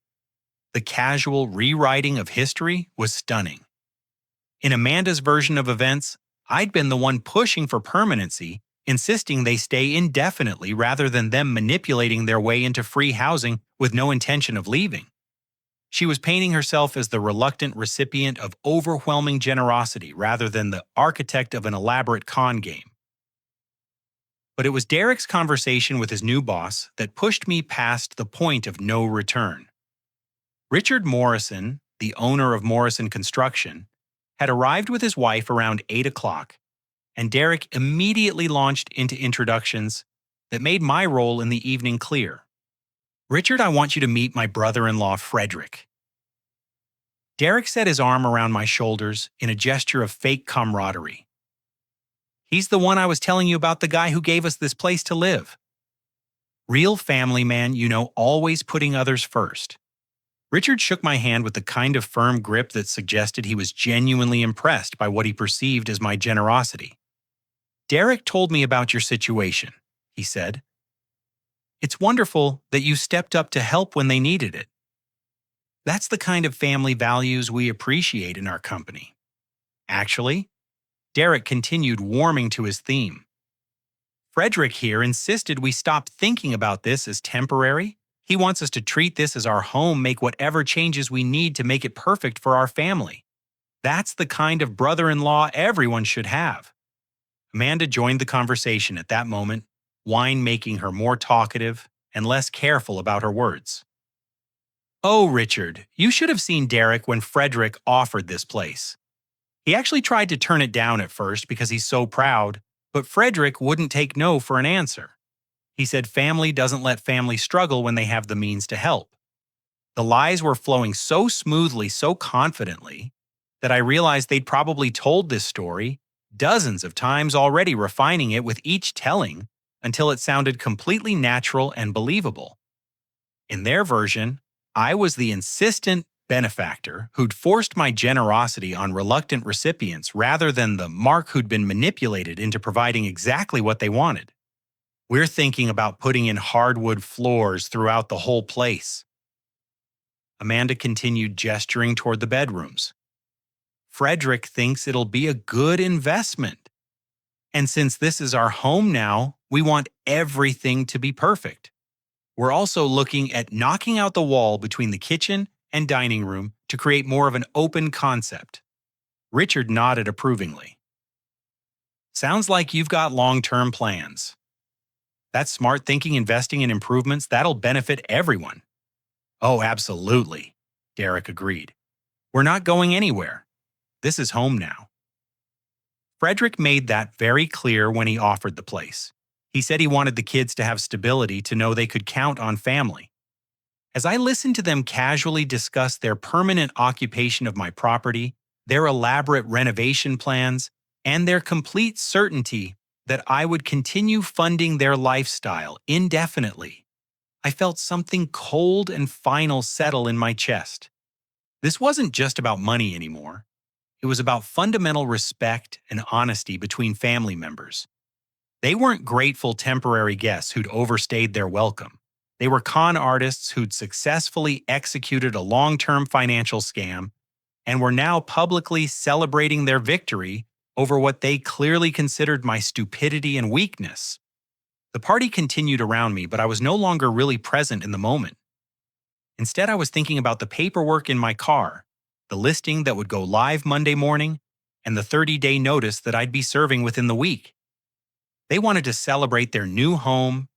The casual rewriting of history was stunning. In Amanda's version of events, I'd been the one pushing for permanency, insisting they stay indefinitely rather than them manipulating their way into free housing with no intention of leaving. She was painting herself as the reluctant recipient of overwhelming generosity rather than the architect of an elaborate con game. But it was Derek's conversation with his new boss that pushed me past the point of no return. Richard Morrison, the owner of Morrison Construction, had arrived with his wife around 8 o'clock, and Derek immediately launched into introductions that made my role in the evening clear. Richard, I want you to meet my brother-in-law, Frederick. Derek set his arm around my shoulders in a gesture of fake camaraderie. He's the one I was telling you about, the guy who gave us this place to live. Real family man, you know, always putting others first. Richard shook my hand with the kind of firm grip that suggested he was genuinely impressed by what he perceived as my generosity. Derek told me about your situation, he said. It's wonderful that you stepped up to help when they needed it. That's the kind of family values we appreciate in our company. Actually, Derek continued, warming to his theme. Frederick here insisted we stop thinking about this as temporary. He wants us to treat this as our home, make whatever changes we need to make it perfect for our family. That's the kind of brother-in-law everyone should have. Amanda joined the conversation at that moment, wine making her more talkative and less careful about her words. Oh, Richard, you should have seen Derek when Frederick offered this place. He actually tried to turn it down at first because he's so proud, but Frederick wouldn't take no for an answer. He said family doesn't let family struggle when they have the means to help. The lies were flowing so smoothly, so confidently, that I realized they'd probably told this story dozens of times already, refining it with each telling until it sounded completely natural and believable. In their version, I was the insistent benefactor who'd forced my generosity on reluctant recipients rather than the Mark who'd been manipulated into providing exactly what they wanted. We're thinking about putting in hardwood floors throughout the whole place. Amanda continued, gesturing toward the bedrooms. Frederick thinks it'll be a good investment. And since this is our home now, we want everything to be perfect. We're also looking at knocking out the wall between the kitchen and dining room to create more of an open concept. Richard nodded approvingly. Sounds like you've got long-term plans. That's smart thinking, investing in improvements that'll benefit everyone. Oh, absolutely, Derek agreed. We're not going anywhere. This is home now. Frederick made that very clear when he offered the place. He said he wanted the kids to have stability, to know they could count on family. As I listened to them casually discuss their permanent occupation of my property, their elaborate renovation plans, and their complete certainty that I would continue funding their lifestyle indefinitely, I felt something cold and final settle in my chest. This wasn't just about money anymore. It was about fundamental respect and honesty between family members. They weren't grateful temporary guests who'd overstayed their welcome. They were con artists who'd successfully executed a long-term financial scam and were now publicly celebrating their victory over what they clearly considered my stupidity and weakness. The party continued around me, but I was no longer really present in the moment. Instead, I was thinking about the paperwork in my car, the listing that would go live Monday morning, and the 30-day notice that I'd be serving within the week. They wanted to celebrate their new home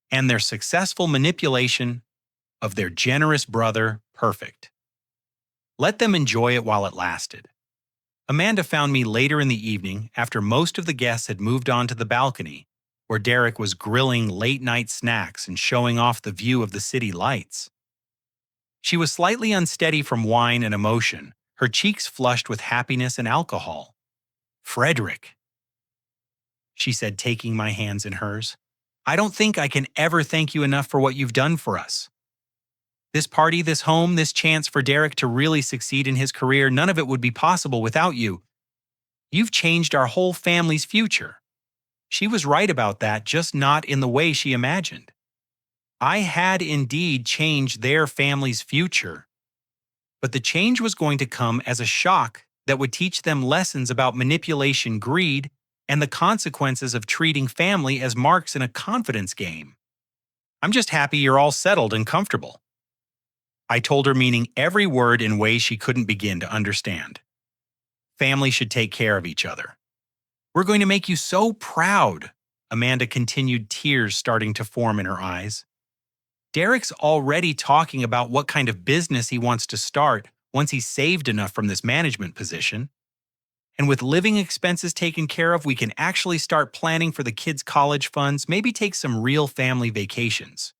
and their successful manipulation of their generous brother, Perfect. Let them enjoy it while it lasted. Amanda found me later in the evening after most of the guests had moved on to the balcony, where Derek was grilling late-night snacks and showing off the view of the city lights. She was slightly unsteady from wine and emotion, her cheeks flushed with happiness and alcohol. "Frederick," she said, taking my hands in hers, "I don't think I can ever thank you enough for what you've done for us. This party, this home, this chance for Derek to really succeed in his career, none of it would be possible without you. You've changed our whole family's future." She was right about that, just not in the way she imagined. I had indeed changed their family's future, but the change was going to come as a shock that would teach them lessons about manipulation, greed, and the consequences of treating family as marks in a confidence game. "I'm just happy you're all settled and comfortable," I told her, meaning every word in ways she couldn't begin to understand. "Family should take care of each other. We're going to make you so proud," Amanda continued, tears starting to form in her eyes. "Derek's already talking about what kind of business he wants to start once he's saved enough from this management position. And with living expenses taken care of, we can actually start planning for the kids' college funds, maybe take some real family vacations."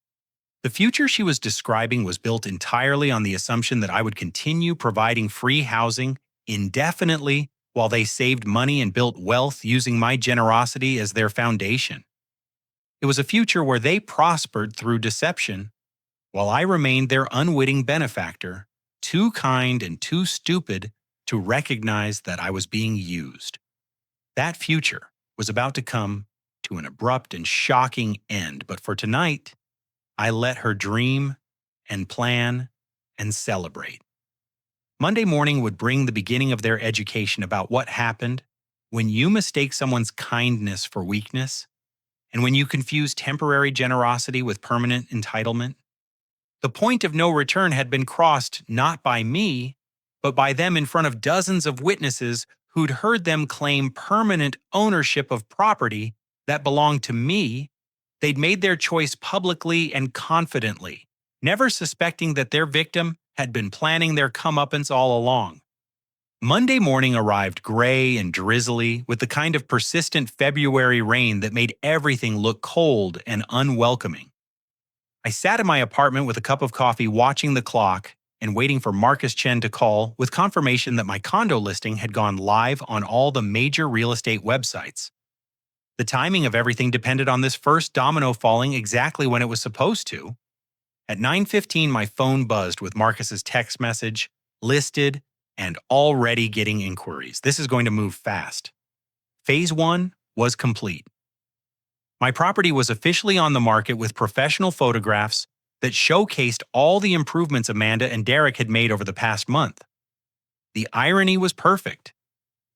The future she was describing was built entirely on the assumption that I would continue providing free housing indefinitely while they saved money and built wealth using my generosity as their foundation. It was a future where they prospered through deception, while I remained their unwitting benefactor, too kind and too stupid to recognize that I was being used. That future was about to come to an abrupt and shocking end, but for tonight, I let her dream and plan and celebrate. Monday morning would bring the beginning of their education about what happened when you mistake someone's kindness for weakness, and when you confuse temporary generosity with permanent entitlement. The point of no return had been crossed not by me, but by them in front of dozens of witnesses who'd heard them claim permanent ownership of property that belonged to me. They'd made their choice publicly and confidently, never suspecting that their victim had been planning their comeuppance all along. Monday morning arrived gray and drizzly, with the kind of persistent February rain that made everything look cold and unwelcoming. I sat in my apartment with a cup of coffee, watching the clock and waiting for Marcus Chen to call with confirmation that my condo listing had gone live on all the major real estate websites. The timing of everything depended on this first domino falling exactly when it was supposed to. At 9:15, my phone buzzed with Marcus's text message, "Listed and already getting inquiries. This is going to move fast." Phase 1 was complete. My property was officially on the market with professional photographs that showcased all the improvements Amanda and Derek had made over the past month. The irony was perfect.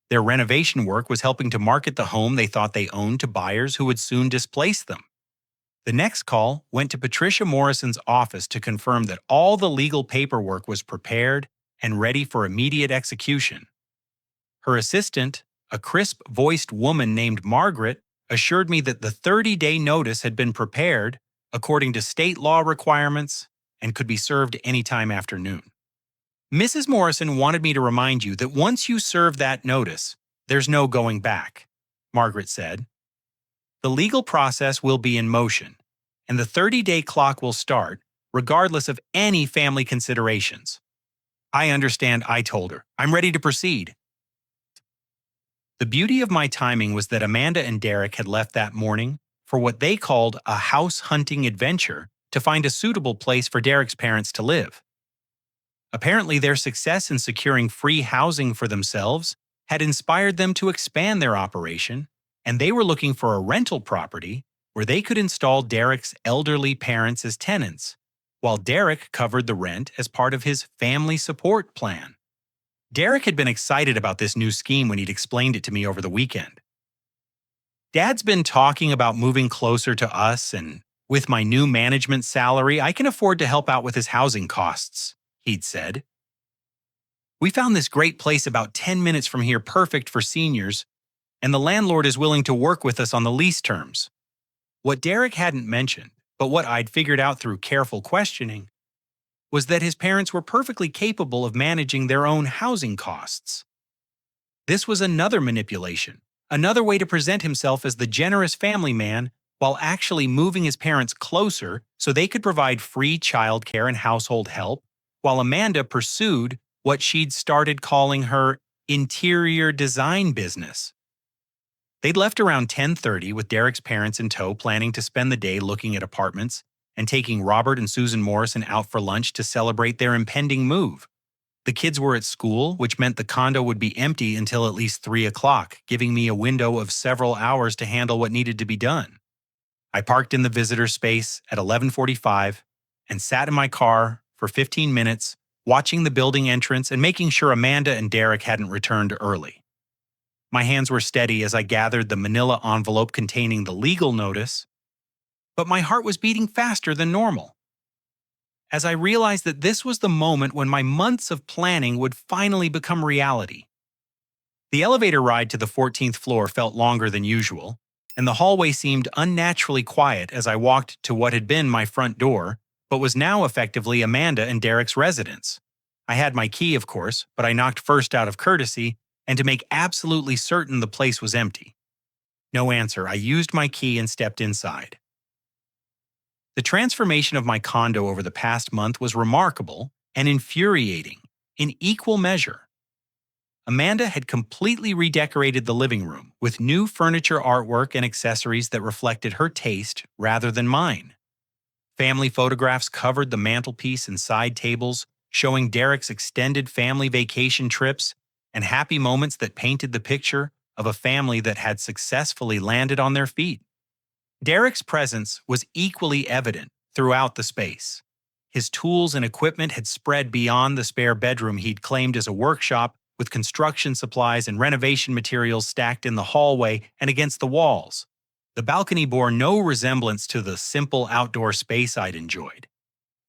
Their renovation work was helping to market the home they thought they owned to buyers who would soon displace them. The next call went to Patricia Morrison's office to confirm that all the legal paperwork was prepared and ready for immediate execution. Her assistant, a crisp-voiced woman named Margaret, assured me that the 30-day notice had been prepared according to state law requirements and could be served any time after noon. "Mrs. Morrison wanted me to remind you that once you serve that notice, there's no going back," Margaret said. "The legal process will be in motion, and the 30-day clock will start regardless of any family considerations." "I understand," I told her. "I'm ready to proceed." The beauty of my timing was that Amanda and Derek had left that morning for what they called a house hunting adventure to find a suitable place for Derek's parents to live. Apparently, their success in securing free housing for themselves had inspired them to expand their operation, and they were looking for a rental property where they could install Derek's elderly parents as tenants, while Derek covered the rent as part of his family support plan. Derek had been excited about this new scheme when he'd explained it to me over the weekend. "Dad's been talking about moving closer to us, and with my new management salary, I can afford to help out with his housing costs," he'd said. "We found this great place about 10 minutes from here, perfect for seniors, and the landlord is willing to work with us on the lease terms." What Derek hadn't mentioned, but what I'd figured out through careful questioning, was that his parents were perfectly capable of managing their own housing costs. This was another manipulation, another way to present himself as the generous family man while actually moving his parents closer so they could provide free childcare and household help, while Amanda pursued what she'd started calling her interior design business. They'd left around 10:30 with Derek's parents in tow, planning to spend the day looking at apartments and taking Robert and Susan Morrison out for lunch to celebrate their impending move. The kids were at school, which meant the condo would be empty until at least 3 o'clock, giving me a window of several hours to handle what needed to be done. I parked in the visitor space at 11:45 and sat in my car for 15 minutes, watching the building entrance and making sure Amanda and Derek hadn't returned early. My hands were steady as I gathered the manila envelope containing the legal notice, but my heart was beating faster than normal, as I realized that this was the moment when my months of planning would finally become reality. The elevator ride to the 14th floor felt longer than usual, and the hallway seemed unnaturally quiet as I walked to what had been my front door, but was now effectively Amanda and Derek's residence. I had my key, of course, but I knocked first out of courtesy and to make absolutely certain the place was empty. No answer. I used my key and stepped inside. The transformation of my condo over the past month was remarkable and infuriating in equal measure. Amanda had completely redecorated the living room with new furniture, artwork, and accessories that reflected her taste rather than mine. Family photographs covered the mantelpiece and side tables, showing Derek's extended family vacation trips and happy moments that painted the picture of a family that had successfully landed on their feet. Derek's presence was equally evident throughout the space. His tools and equipment had spread beyond the spare bedroom he'd claimed as a workshop, with construction supplies and renovation materials stacked in the hallway and against the walls. The balcony bore no resemblance to the simple outdoor space I'd enjoyed.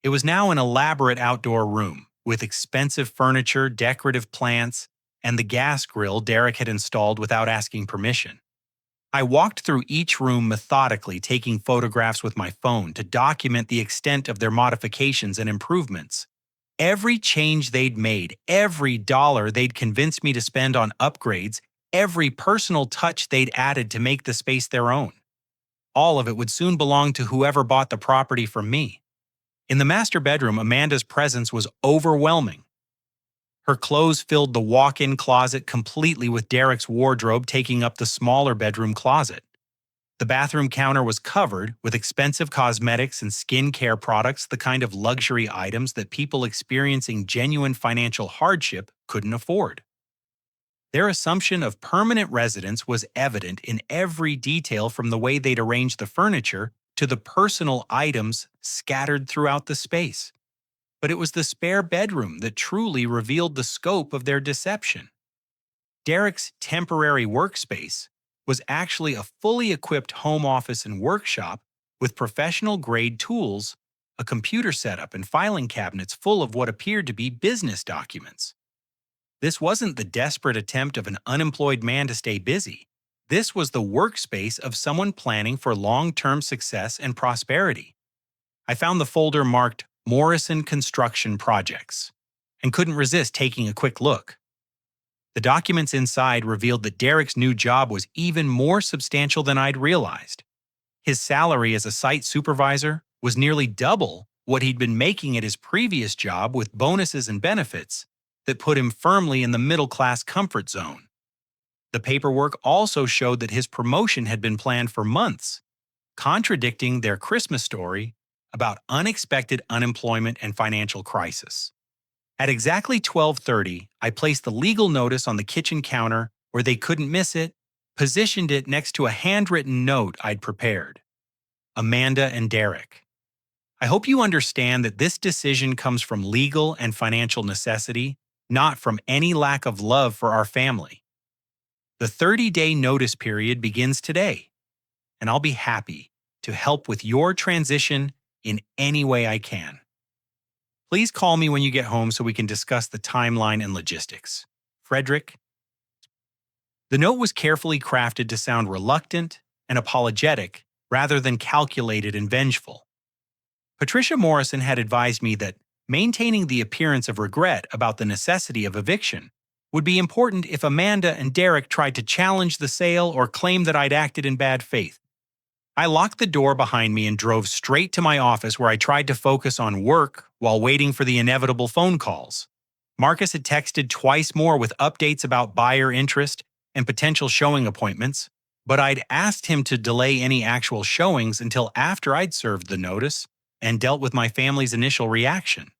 It was now an elaborate outdoor room, with expensive furniture, decorative plants, and the gas grill Derek had installed without asking permission. I walked through each room methodically, taking photographs with my phone to document the extent of their modifications and improvements. Every change they'd made, every dollar they'd convinced me to spend on upgrades, every personal touch they'd added to make the space their own. All of it would soon belong to whoever bought the property from me. In the master bedroom, Amanda's presence was overwhelming. Her clothes filled the walk-in closet completely, with Derek's wardrobe taking up the smaller bedroom closet. The bathroom counter was covered with expensive cosmetics and skincare products, the kind of luxury items that people experiencing genuine financial hardship couldn't afford. Their assumption of permanent residence was evident in every detail, from the way they'd arranged the furniture to the personal items scattered throughout the space. But it was the spare bedroom that truly revealed the scope of their deception. Derek's temporary workspace was actually a fully equipped home office and workshop with professional-grade tools, a computer setup, and filing cabinets full of what appeared to be business documents. This wasn't the desperate attempt of an unemployed man to stay busy. This was the workspace of someone planning for long-term success and prosperity. I found the folder marked Morrison Construction Projects and couldn't resist taking a quick look. The documents inside revealed that Derek's new job was even more substantial than I'd realized. His salary as a site supervisor was nearly double what he'd been making at his previous job, with bonuses and benefits that put him firmly in the middle-class comfort zone. The paperwork also showed that his promotion had been planned for months, contradicting their Christmas story about unexpected unemployment and financial crisis. At exactly 12:30, I placed the legal notice on the kitchen counter where they couldn't miss it, positioned it next to a handwritten note I'd prepared. Amanda and Derek. I hope you understand that this decision comes from legal and financial necessity, not from any lack of love for our family. The 30-day notice period begins today, and I'll be happy to help with your transition in any way I can. Please call me when you get home so we can discuss the timeline and logistics. Frederick. The note was carefully crafted to sound reluctant and apologetic rather than calculated and vengeful. Patricia Morrison had advised me that maintaining the appearance of regret about the necessity of eviction would be important if Amanda and Derek tried to challenge the sale or claim that I'd acted in bad faith. I locked the door behind me and drove straight to my office where I tried to focus on work while waiting for the inevitable phone calls. Marcus had texted twice more with updates about buyer interest and potential showing appointments, but I'd asked him to delay any actual showings until after I'd served the notice and dealt with my family's initial reaction.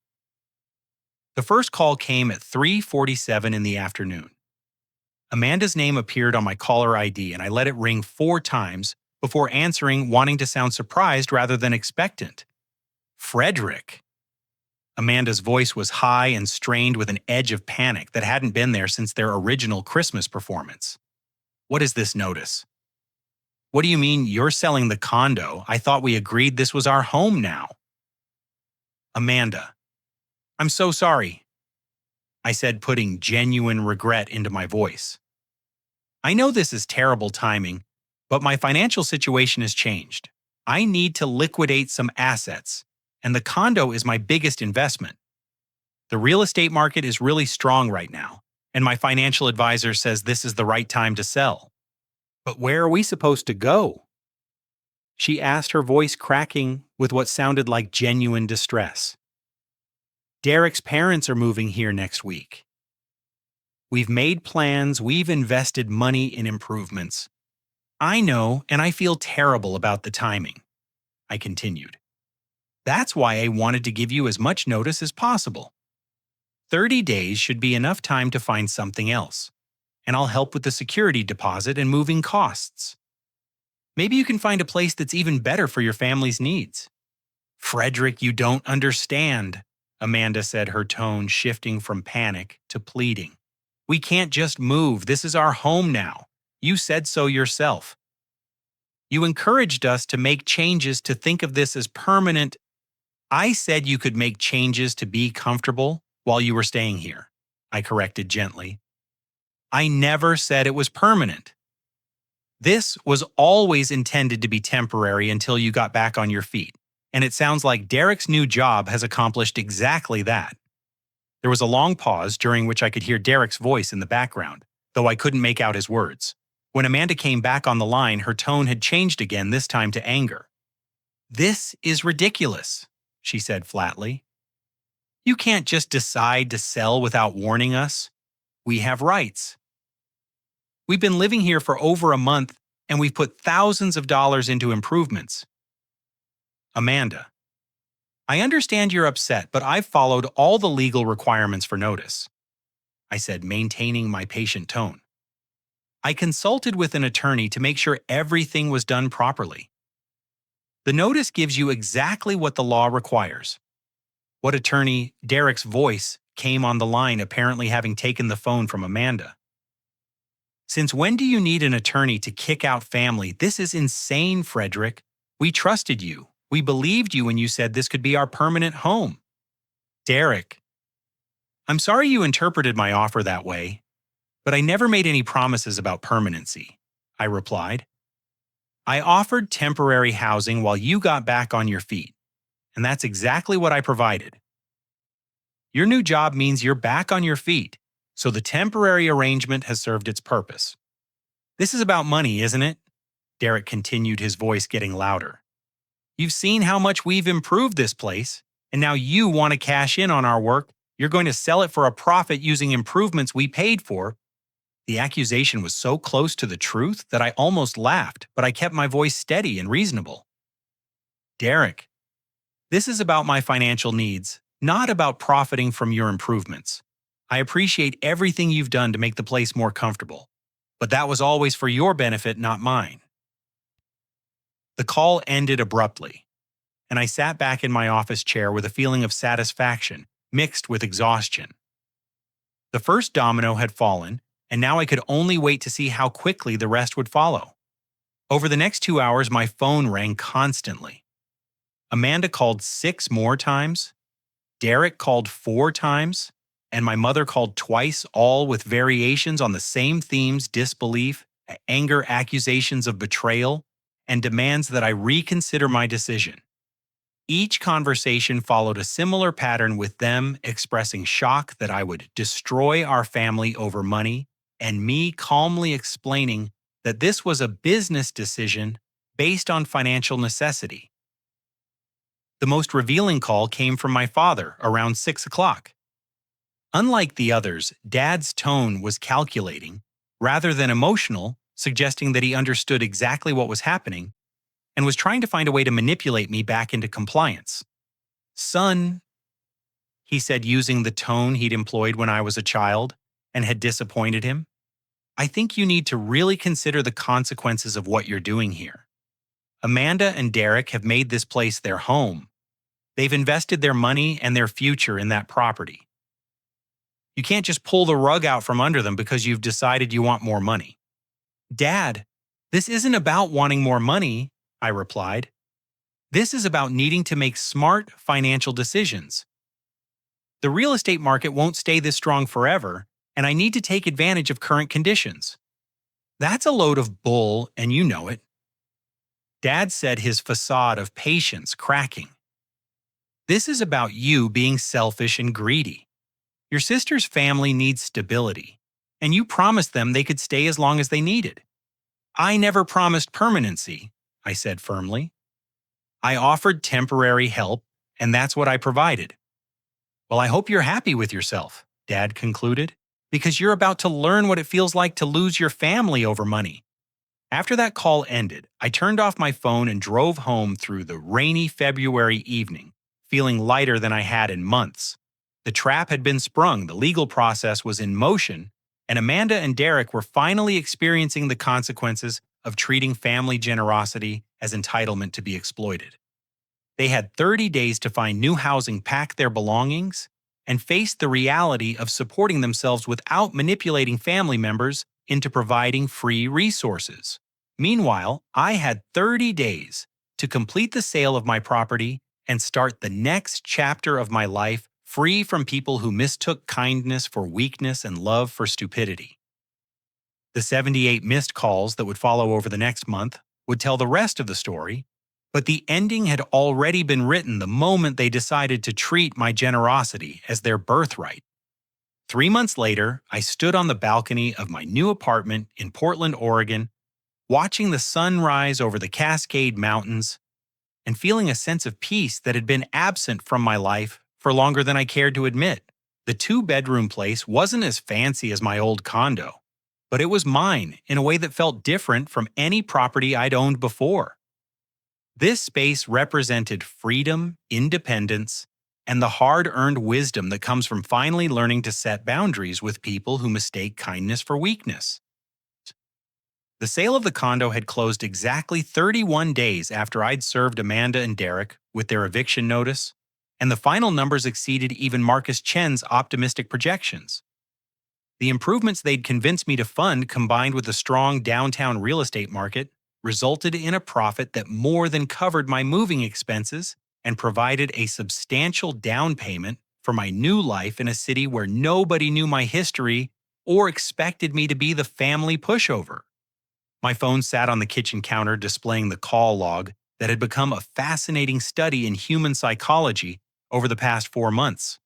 The first call came at 3:47 in the afternoon. Amanda's name appeared on my caller ID and I let it ring 4 times before answering, wanting to sound surprised rather than expectant. Frederick. Amanda's voice was high and strained with an edge of panic that hadn't been there since their original Christmas performance. What is this notice? What do you mean you're selling the condo? I thought we agreed this was our home now. Amanda. I'm so sorry, I said, putting genuine regret into my voice. I know this is terrible timing, but my financial situation has changed. I need to liquidate some assets, and the condo is my biggest investment. The real estate market is really strong right now, and my financial advisor says this is the right time to sell. But where are we supposed to go? She asked, her voice cracking with what sounded like genuine distress. Derek's parents are moving here next week. We've made plans, we've invested money in improvements. I know, and I feel terrible about the timing, I continued. That's why I wanted to give you as much notice as possible. 30 days should be enough time to find something else, and I'll help with the security deposit and moving costs. Maybe you can find a place that's even better for your family's needs. Frederick, you don't understand, Amanda said, her tone shifting from panic to pleading. We can't just move. This is our home now. You said so yourself. You encouraged us to make changes, to think of this as permanent. I said you could make changes to be comfortable while you were staying here, I corrected gently. I never said it was permanent. This was always intended to be temporary until you got back on your feet, and it sounds like Derek's new job has accomplished exactly that. There was a long pause during which I could hear Derek's voice in the background, though I couldn't make out his words. When Amanda came back on the line, her tone had changed again, this time to anger. This is ridiculous, she said flatly. You can't just decide to sell without warning us. We have rights. We've been living here for over a month, and we've put thousands of dollars into improvements. Amanda, I understand you're upset, but I've followed all the legal requirements for notice, I said, maintaining my patient tone. I consulted with an attorney to make sure everything was done properly. The notice gives you exactly what the law requires. What attorney? Derek's voice came on the line, apparently having taken the phone from Amanda. Since when do you need an attorney to kick out family? This is insane, Frederick. We trusted you. We believed you when you said this could be our permanent home. Derek, I'm sorry you interpreted my offer that way, but I never made any promises about permanency, I replied. I offered temporary housing while you got back on your feet, and that's exactly what I provided. Your new job means you're back on your feet, so the temporary arrangement has served its purpose. This is about money, isn't it? Derek continued, his voice getting louder. You've seen how much we've improved this place, and now you want to cash in on our work. You're going to sell it for a profit using improvements we paid for. The accusation was so close to the truth that I almost laughed, but I kept my voice steady and reasonable. Derek, this is about my financial needs, not about profiting from your improvements. I appreciate everything you've done to make the place more comfortable, but that was always for your benefit, not mine. The call ended abruptly, and I sat back in my office chair with a feeling of satisfaction mixed with exhaustion. The first domino had fallen, and now I could only wait to see how quickly the rest would follow. Over the next 2 hours, my phone rang constantly. Amanda called 6 more times, Derek called 4 times, and my mother called twice, all with variations on the same themes: disbelief, anger, accusations of betrayal, and demands that I reconsider my decision. Each conversation followed a similar pattern, with them expressing shock that I would destroy our family over money, and me calmly explaining that this was a business decision, based on financial necessity. The most revealing call came from my father around 6 o'clock. Unlike the others, Dad's tone was calculating, rather than emotional, suggesting that he understood exactly what was happening and was trying to find a way to manipulate me back into compliance. "Son," he said, using the tone he'd employed when I was a child and had disappointed him, "I think you need to really consider the consequences of what you're doing here. Amanda and Derek have made this place their home. They've invested their money and their future in that property. You can't just pull the rug out from under them because you've decided you want more money." "Dad, this isn't about wanting more money," I replied. "This is about needing to make smart financial decisions. The real estate market won't stay this strong forever, and I need to take advantage of current conditions." "That's a load of bull, and you know it." Dad said, his facade of patience cracking. "This is about you being selfish and greedy. Your sister's family needs stability, and you promised them they could stay as long as they needed." "I never promised permanency," I said firmly. "I offered temporary help, and that's what I provided." "Well, I hope you're happy with yourself," Dad concluded, "because you're about to learn what it feels like to lose your family over money." After that call ended, I turned off my phone and drove home through the rainy February evening, feeling lighter than I had in months. The trap had been sprung, the legal process was in motion, and Amanda and Derek were finally experiencing the consequences of treating family generosity as entitlement to be exploited. They had 30 days to find new housing, pack their belongings, and face the reality of supporting themselves without manipulating family members into providing free resources. Meanwhile, I had 30 days to complete the sale of my property and start the next chapter of my life free from people who mistook kindness for weakness and love for stupidity. The 78 missed calls that would follow over the next month would tell the rest of the story, but the ending had already been written the moment they decided to treat my generosity as their birthright. 3 months later, I stood on the balcony of my new apartment in Portland, Oregon, watching the sun rise over the Cascade Mountains and feeling a sense of peace that had been absent from my life for longer than I cared to admit. The two-bedroom place wasn't as fancy as my old condo, but it was mine in a way that felt different from any property I'd owned before. This space represented freedom, independence, and the hard-earned wisdom that comes from finally learning to set boundaries with people who mistake kindness for weakness. The sale of the condo had closed exactly 31 days after I'd served Amanda and Derek with their eviction notice, and the final numbers exceeded even Marcus Chen's optimistic projections. The improvements they'd convinced me to fund, combined with a strong downtown real estate market, resulted in a profit that more than covered my moving expenses and provided a substantial down payment for my new life in a city where nobody knew my history or expected me to be the family pushover. My phone sat on the kitchen counter displaying the call log that had become a fascinating study in human psychology over the past 4 months.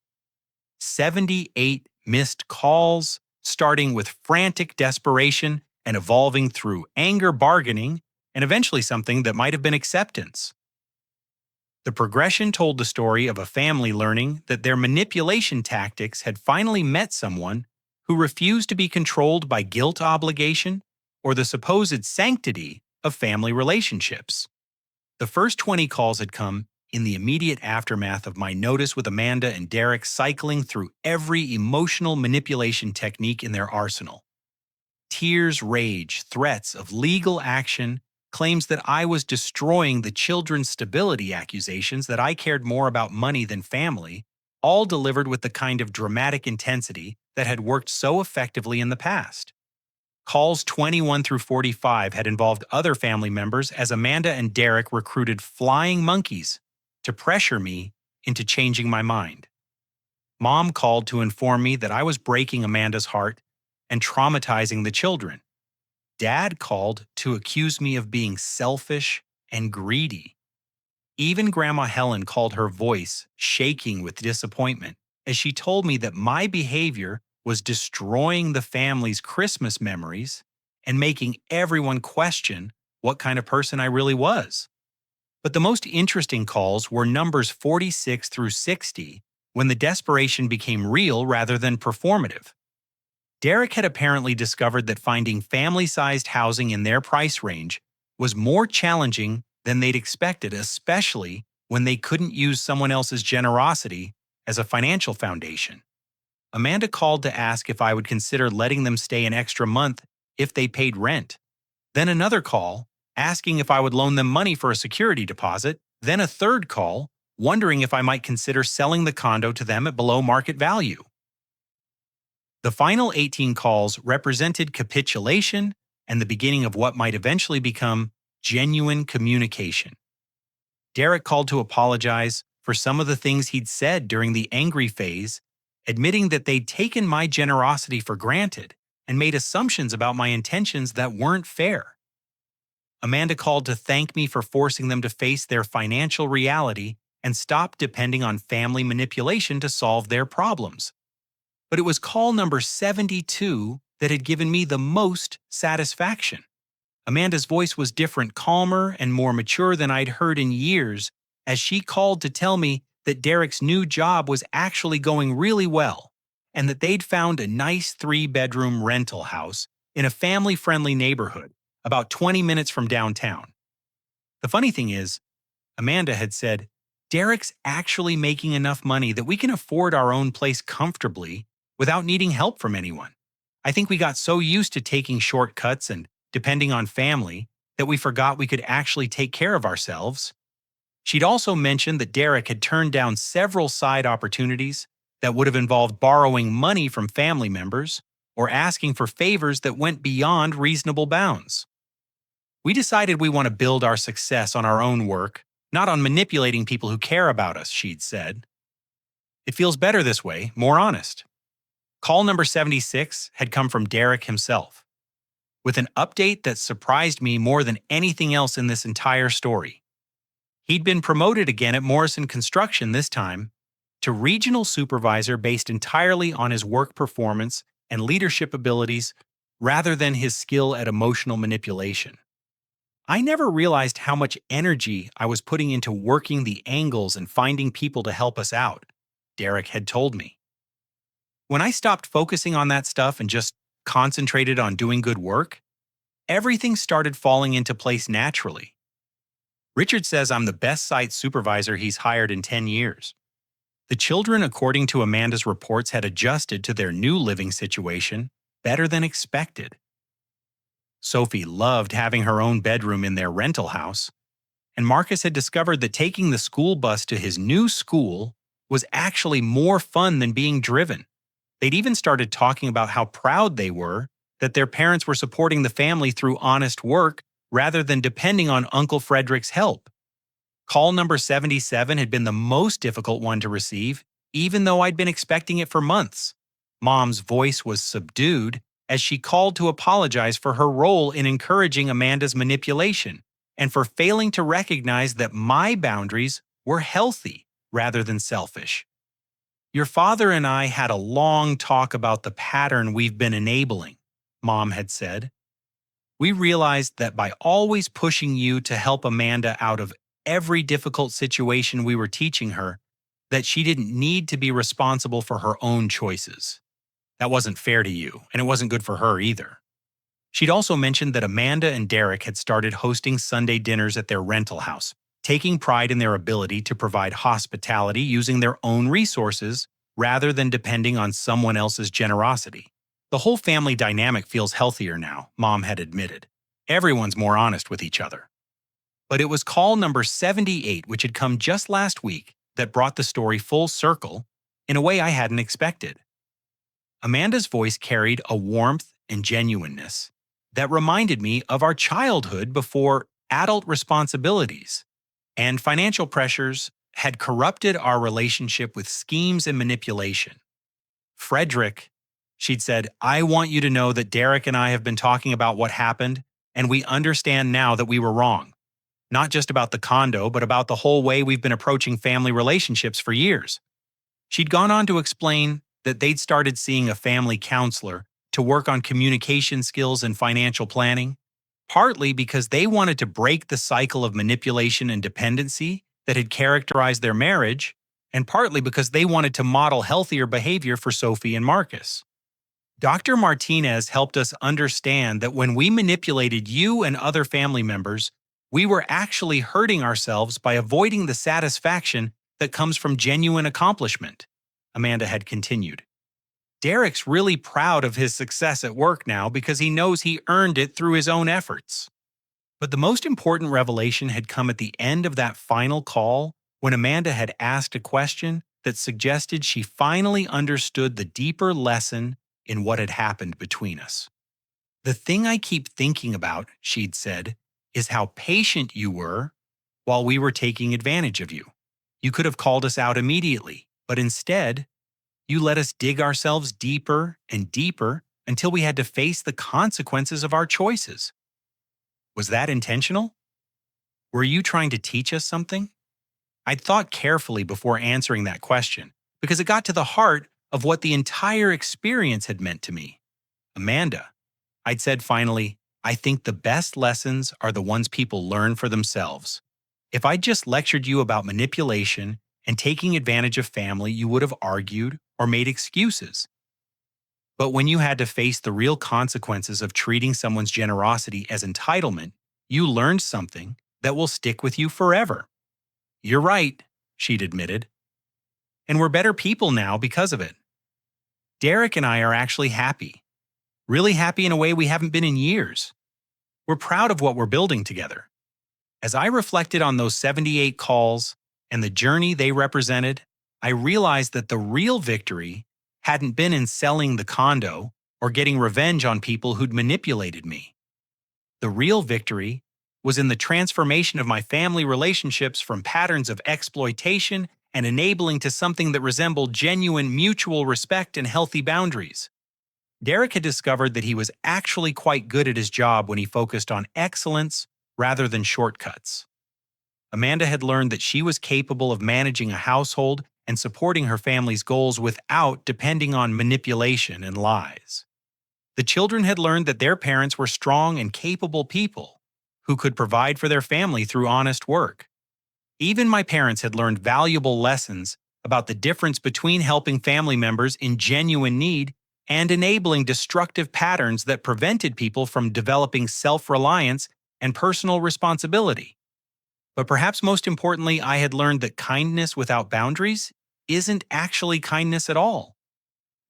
78 missed calls, starting with frantic desperation and evolving through anger bargaining and eventually something that might have been acceptance. The progression told the story of a family learning that their manipulation tactics had finally met someone who refused to be controlled by guilt obligation or the supposed sanctity of family relationships. The first 20 calls had come in the immediate aftermath of my notice with Amanda and Derek cycling through every emotional manipulation technique in their arsenal. Tears, rage, threats of legal action, claims that I was destroying the children's stability, accusations that I cared more about money than family, all delivered with the kind of dramatic intensity that had worked so effectively in the past. Calls 21 through 45 had involved other family members as Amanda and Derek recruited flying monkeys to pressure me into changing my mind. Mom called to inform me that I was breaking Amanda's heart and traumatizing the children. Dad called to accuse me of being selfish and greedy. Even Grandma Helen called, her voice shaking with disappointment as she told me that my behavior was destroying the family's Christmas memories and making everyone question what kind of person I really was. But the most interesting calls were numbers 46 through 60, when the desperation became real rather than performative. Derek had apparently discovered that finding family-sized housing in their price range was more challenging than they'd expected, especially when they couldn't use someone else's generosity as a financial foundation. Amanda called to ask if I would consider letting them stay an extra month if they paid rent. Then another call, asking if I would loan them money for a security deposit. Then a third call, wondering if I might consider selling the condo to them at below market value. The final 18 calls represented capitulation and the beginning of what might eventually become genuine communication. Derek called to apologize for some of the things he'd said during the angry phase, admitting that they'd taken my generosity for granted and made assumptions about my intentions that weren't fair. Amanda called to thank me for forcing them to face their financial reality and stop depending on family manipulation to solve their problems. But it was call number 72 that had given me the most satisfaction. Amanda's voice was different, calmer and more mature than I'd heard in years, as she called to tell me that Derek's new job was actually going really well, and that they'd found a nice 3-bedroom rental house in a family-friendly neighborhood, about 20 minutes from downtown. The funny thing is, Amanda had said, Derek's actually making enough money that we can afford our own place comfortably without needing help from anyone. I think we got so used to taking shortcuts and depending on family that we forgot we could actually take care of ourselves. She'd also mentioned that Derek had turned down several side opportunities that would have involved borrowing money from family members or asking for favors that went beyond reasonable bounds. We decided we want to build our success on our own work, not on manipulating people who care about us, she'd said. It feels better this way, more honest. Call number 76 had come from Derek himself, with an update that surprised me more than anything else in this entire story. He'd been promoted again at Morrison Construction, this time to regional supervisor based entirely on his work performance and leadership abilities rather than his skill at emotional manipulation. I never realized how much energy I was putting into working the angles and finding people to help us out, Derek had told me. When I stopped focusing on that stuff and just concentrated on doing good work, everything started falling into place naturally. Richard says I'm the best site supervisor he's hired in 10 years. The children, according to Amanda's reports, had adjusted to their new living situation better than expected. Sophie loved having her own bedroom in their rental house, and Marcus had discovered that taking the school bus to his new school was actually more fun than being driven. They'd even started talking about how proud they were that their parents were supporting the family through honest work rather than depending on Uncle Frederick's help. Call number 77 had been the most difficult one to receive, even though I'd been expecting it for months. Mom's voice was subdued as she called to apologize for her role in encouraging Amanda's manipulation and for failing to recognize that my boundaries were healthy rather than selfish. Your father and I had a long talk about the pattern we've been enabling, Mom had said. We realized that by always pushing you to help Amanda out of every difficult situation we were teaching her, that she didn't need to be responsible for her own choices. That wasn't fair to you, and it wasn't good for her either. She'd also mentioned that Amanda and Derek had started hosting Sunday dinners at their rental house, taking pride in their ability to provide hospitality using their own resources rather than depending on someone else's generosity. The whole family dynamic feels healthier now, Mom had admitted. Everyone's more honest with each other. But it was call number 78, which had come just last week, that brought the story full circle in a way I hadn't expected. Amanda's voice carried a warmth and genuineness that reminded me of our childhood before adult responsibilities and financial pressures had corrupted our relationship with schemes and manipulation. Frederick, she'd said, I want you to know that Derek and I have been talking about what happened, and we understand now that we were wrong. Not just about the condo, but about the whole way we've been approaching family relationships for years. She'd gone on to explain that they'd started seeing a family counselor to work on communication skills and financial planning, partly because they wanted to break the cycle of manipulation and dependency that had characterized their marriage, and partly because they wanted to model healthier behavior for Sophie and Marcus. Dr. Martinez helped us understand that when we manipulated you and other family members, we were actually hurting ourselves by avoiding the satisfaction that comes from genuine accomplishment, Amanda had continued. Derek's really proud of his success at work now because he knows he earned it through his own efforts. But the most important revelation had come at the end of that final call when Amanda had asked a question that suggested she finally understood the deeper lesson in what had happened between us. "The thing I keep thinking about," she'd said, "is how patient you were while we were taking advantage of you. You could have called us out immediately, but instead, you let us dig ourselves deeper and deeper until we had to face the consequences of our choices. Was that intentional? Were you trying to teach us something?" I'd thought carefully before answering that question because it got to the heart of what the entire experience had meant to me. "Amanda," I'd said finally, "I think the best lessons are the ones people learn for themselves. If I just lectured you about manipulation and taking advantage of family, you would have argued or made excuses. But when you had to face the real consequences of treating someone's generosity as entitlement, you learned something that will stick with you forever." "You're right," she'd admitted. "And we're better people now because of it. Derek and I are actually happy. Really happy in a way we haven't been in years. We're proud of what we're building together." As I reflected on those 78 calls and the journey they represented, I realized that the real victory hadn't been in selling the condo or getting revenge on people who'd manipulated me. The real victory was in the transformation of my family relationships from patterns of exploitation and enabling to something that resembled genuine mutual respect and healthy boundaries. Derek had discovered that he was actually quite good at his job when he focused on excellence rather than shortcuts. Amanda had learned that she was capable of managing a household and supporting her family's goals without depending on manipulation and lies. The children had learned that their parents were strong and capable people who could provide for their family through honest work. Even my parents had learned valuable lessons about the difference between helping family members in genuine need and enabling destructive patterns that prevented people from developing self-reliance and personal responsibility. But perhaps most importantly, I had learned that kindness without boundaries isn't actually kindness at all.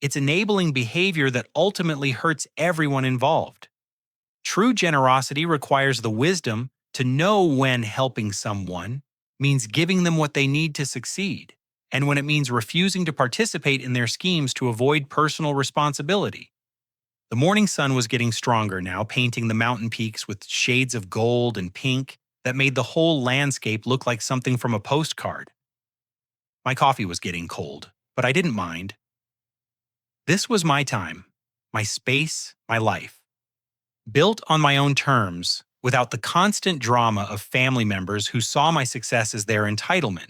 It's enabling behavior that ultimately hurts everyone involved. True generosity requires the wisdom to know when helping someone means giving them what they need to succeed, and when it means refusing to participate in their schemes to avoid personal responsibility. The morning sun was getting stronger now, painting the mountain peaks with shades of gold and pink that made the whole landscape look like something from a postcard. My coffee was getting cold, but I didn't mind. This was my time, my space, my life. Built on my own terms, without the constant drama of family members who saw my success as their entitlement.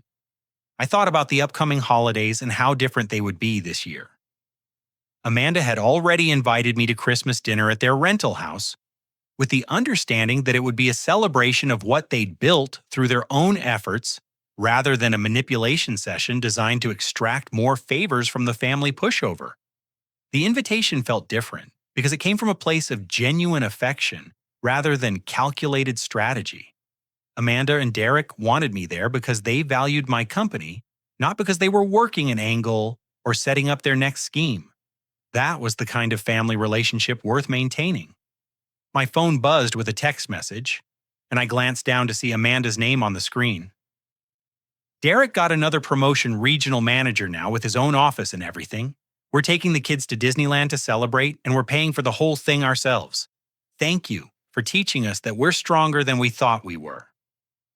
I thought about the upcoming holidays and how different they would be this year. Amanda had already invited me to Christmas dinner at their rental house, with the understanding that it would be a celebration of what they'd built through their own efforts rather than a manipulation session designed to extract more favors from the family pushover. The invitation felt different because it came from a place of genuine affection rather than calculated strategy. Amanda and Derek wanted me there because they valued my company, not because they were working an angle or setting up their next scheme. That was the kind of family relationship worth maintaining. My phone buzzed with a text message, and I glanced down to see Amanda's name on the screen. "Derek got another promotion, regional manager now with his own office and everything. We're taking the kids to Disneyland to celebrate, and we're paying for the whole thing ourselves. Thank you for teaching us that we're stronger than we thought we were."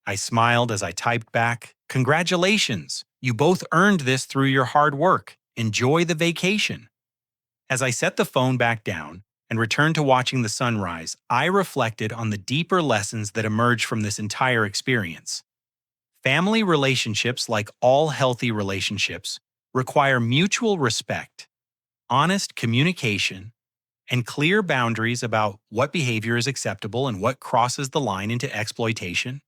I smiled as I typed back, "Congratulations! You both earned this through your hard work. Enjoy the vacation." As I set the phone back down and returned to watching the sunrise, I reflected on the deeper lessons that emerged from this entire experience. Family relationships, like all healthy relationships, require mutual respect, honest communication, and clear boundaries about what behavior is acceptable and what crosses the line into exploitation.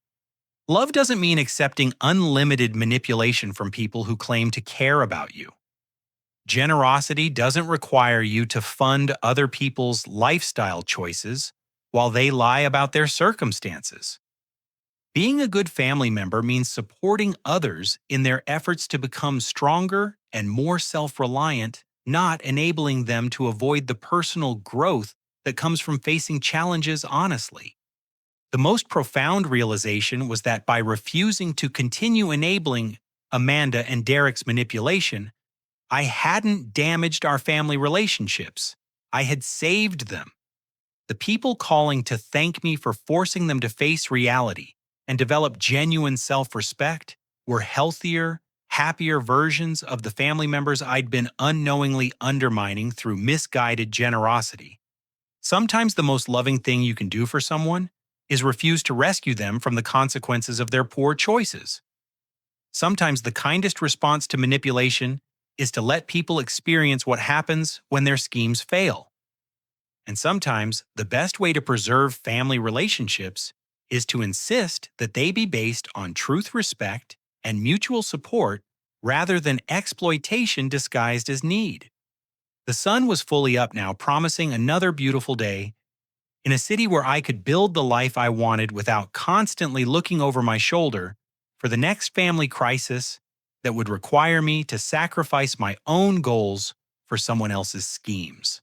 Love doesn't mean accepting unlimited manipulation from people who claim to care about you. Generosity doesn't require you to fund other people's lifestyle choices while they lie about their circumstances. Being a good family member means supporting others in their efforts to become stronger and more self-reliant, not enabling them to avoid the personal growth that comes from facing challenges honestly. The most profound realization was that by refusing to continue enabling Amanda and Derek's manipulation, I hadn't damaged our family relationships. I had saved them. The people calling to thank me for forcing them to face reality and develop genuine self-respect were healthier, happier versions of the family members I'd been unknowingly undermining through misguided generosity. Sometimes the most loving thing you can do for someone is refuse to rescue them from the consequences of their poor choices. Sometimes the kindest response to manipulation is to let people experience what happens when their schemes fail. And sometimes the best way to preserve family relationships is to insist that they be based on truth, respect, and mutual support rather than exploitation disguised as need. The sun was fully up now, promising another beautiful day in a city where I could build the life I wanted without constantly looking over my shoulder for the next family crisis that would require me to sacrifice my own goals for someone else's schemes.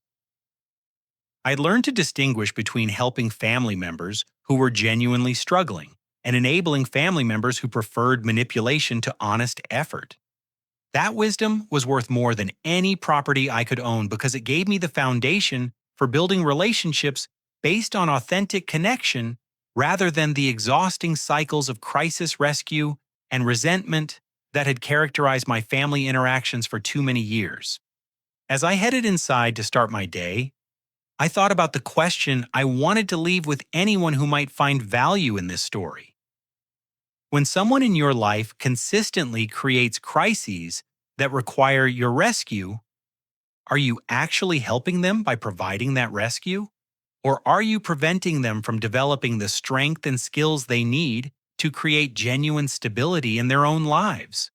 I learned to distinguish between helping family members who were genuinely struggling and enabling family members who preferred manipulation to honest effort. That wisdom was worth more than any property I could own because it gave me the foundation for building relationships based on authentic connection rather than the exhausting cycles of crisis rescue and resentment that had characterized my family interactions for too many years. As I headed inside to start my day, I thought about the question I wanted to leave with anyone who might find value in this story. When someone in your life consistently creates crises that require your rescue, are you actually helping them by providing that rescue? Or are you preventing them from developing the strength and skills they need to create genuine stability in their own lives?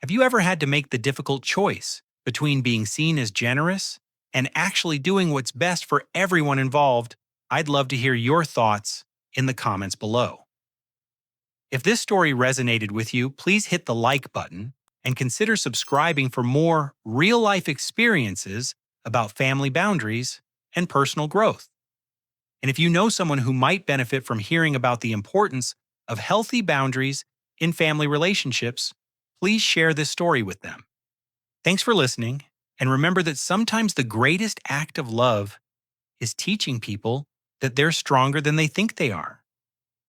Have you ever had to make the difficult choice between being seen as generous and actually doing what's best for everyone involved? I'd love to hear your thoughts in the comments below. If this story resonated with you, please hit the like button and consider subscribing for more real-life experiences about family boundaries and personal growth. And if you know someone who might benefit from hearing about the importance of healthy boundaries in family relationships, please share this story with them. Thanks for listening, and remember that sometimes the greatest act of love is teaching people that they're stronger than they think they are.